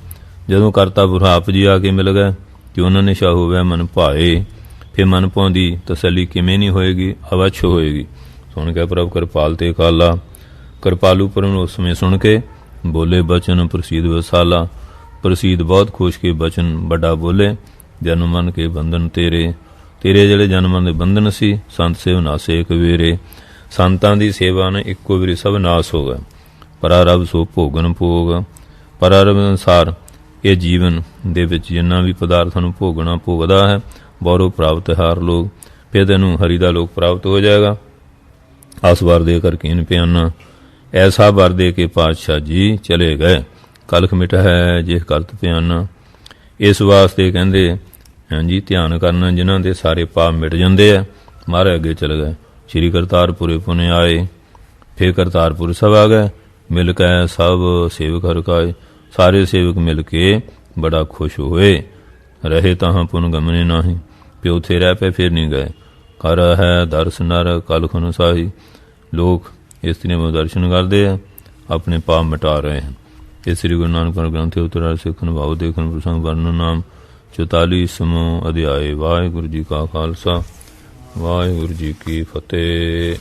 Speaker 1: ਜਦੋਂ ਕਰਤਾ ਪੁਰਖ ਆਪ ਜੀ ਆ ਕੇ ਮਿਲ ਗਏ ਕਿ ਉਹਨਾਂ ਨੇ ਸ਼ਾ ਹੋਵੇ ਮਨ ਭਾਏ। ਫਿਰ ਮਨ ਪਾਉਂਦੀ ਤਸੱਲੀ ਕਿਵੇਂ ਨਹੀਂ ਹੋਏਗੀ, ਅਵੱਛ ਹੋਏਗੀ। ਸੁਣ ਕੇ ਪ੍ਰਭ ਕਿਰਪਾਲ ਤੇ ਕਾਲਾ। ਕਿਰਪਾਲੂ ਪਰਮ ਉਸ ਸਮੇਂ ਸੁਣ ਕੇ ਬੋਲੇ ਬਚਨ ਪ੍ਰਸੀਦ ਵਸਾਲਾ। ਪ੍ਰਸੀਦ ਬਹੁਤ ਖੁਸ਼ ਕੇ ਬਚਨ ਵੱਡਾ ਬੋਲੇ। ਜਨਮ ਮਨ ਕੇ ਬੰਧਨ ਤੇਰੇ। ਤੇਰੇ ਜਿਹੜੇ ਜਨਮਾਂ ਦੇ ਬੰਧਨ ਸੀ ਸੰਤ ਸੇਵ ਨਾਸੇ ਇੱਕ ਵੇਰੇ। ਸੰਤਾਂ ਦੀ ਸੇਵਾ ਨੇ ਇੱਕੋ ਵਾਰੀ ਸਭ ਨਾਸ ਹੋ ਗਏ। ਪਰਾਰਬ ਸੋ ਭੋਗਨ ਭੋਗ। ਪਰਾਰਬ ਅਨੁਸਾਰ ਇਹ ਜੀਵਨ ਦੇ ਵਿੱਚ ਜਿੰਨਾ ਵੀ ਪਦਾਰਥਾਂ ਨੂੰ ਭੋਗਣਾ ਭੋਗਦਾ ਹੈ ਬੌਰੋ ਪ੍ਰਾਪਤ ਹਾਰ ਲੋਕ। ਫਿਰ ਤੈਨੂੰ ਹਰੀ ਦਾ ਲੋਕ ਪ੍ਰਾਪਤ ਹੋ ਜਾਏਗਾ। ਆਸ ਵਾਰ ਦੇ ਕਰ ਕੀਨ ਪਿਆਨਾ। ਐਸਾ ਵਰ ਦੇ ਕੇ ਪਾਤਸ਼ਾਹ ਜੀ ਚਲੇ ਗਏ। ਕਲਖ ਮਿਟ ਹੈ ਜੇ ਕਰਤ ਪਿਆਨਾ। ਇਸ ਵਾਸਤੇ ਕਹਿੰਦੇ ਹਾਂਜੀ ਧਿਆਨ ਕਰਨਾ ਜਿਨ੍ਹਾਂ ਦੇ ਸਾਰੇ ਪਾਪ ਮਿਟ ਜਾਂਦੇ ਆ। ਮਹਾਰਾਜ ਅੱਗੇ ਚਲੇ ਗਏ। ਸ਼੍ਰੀ ਕਰਤਾਰਪੁਰੇ ਪੁਨੇ ਆਏ। ਫਿਰ ਕਰਤਾਰਪੁਰ ਸਭ ਆ ਗਏ। ਮਿਲ ਕੇ ਸਭ ਸੇਵਕ ਹਰਕਾਏ। ਸਾਰੇ ਸੇਵਕ ਮਿਲ ਕੇ ਬੜਾ ਖੁਸ਼ ਹੋਏ। ਰਹੇ ਤਾਂ ਪੁਨ ਗਮਨੇ ਨਾਹੀਂ। ਪਿਓ ਉੱਥੇ ਰਹਿ ਪਏ ਫਿਰ ਨਹੀਂ ਗਏ। ਕਰ ਹੈ ਦਰਸ ਨਰ ਕਲਖ ਅਨੁਸਾਹੀ। ਲੋਕ ਇਸ ਤਰੀਕੇ ਦਰਸ਼ਨ ਕਰਦੇ ਆ ਆਪਣੇ ਪਾਪ ਮਿਟਾ ਰਹੇ ਹਨ। ਇਹ ਸ੍ਰੀ ਗੁਰੂ ਨਾਨਕ ਗ੍ਰੰਥ ਉਤਰਾ ਸਿੱਖਣ ਭਾਉ ਦੇਖਣ ਪ੍ਰਸੰਗ ਵਰਣਨ ਨਾਮ 44ਵਾਂ ਅਧਿਆਏ। ਵਾਹਿਗੁਰੂ ਜੀ ਕਾ ਖਾਲਸਾ ਵਾਹਿਗੁਰੂ ਜੀ ਕੀ ਫਤਿਹ।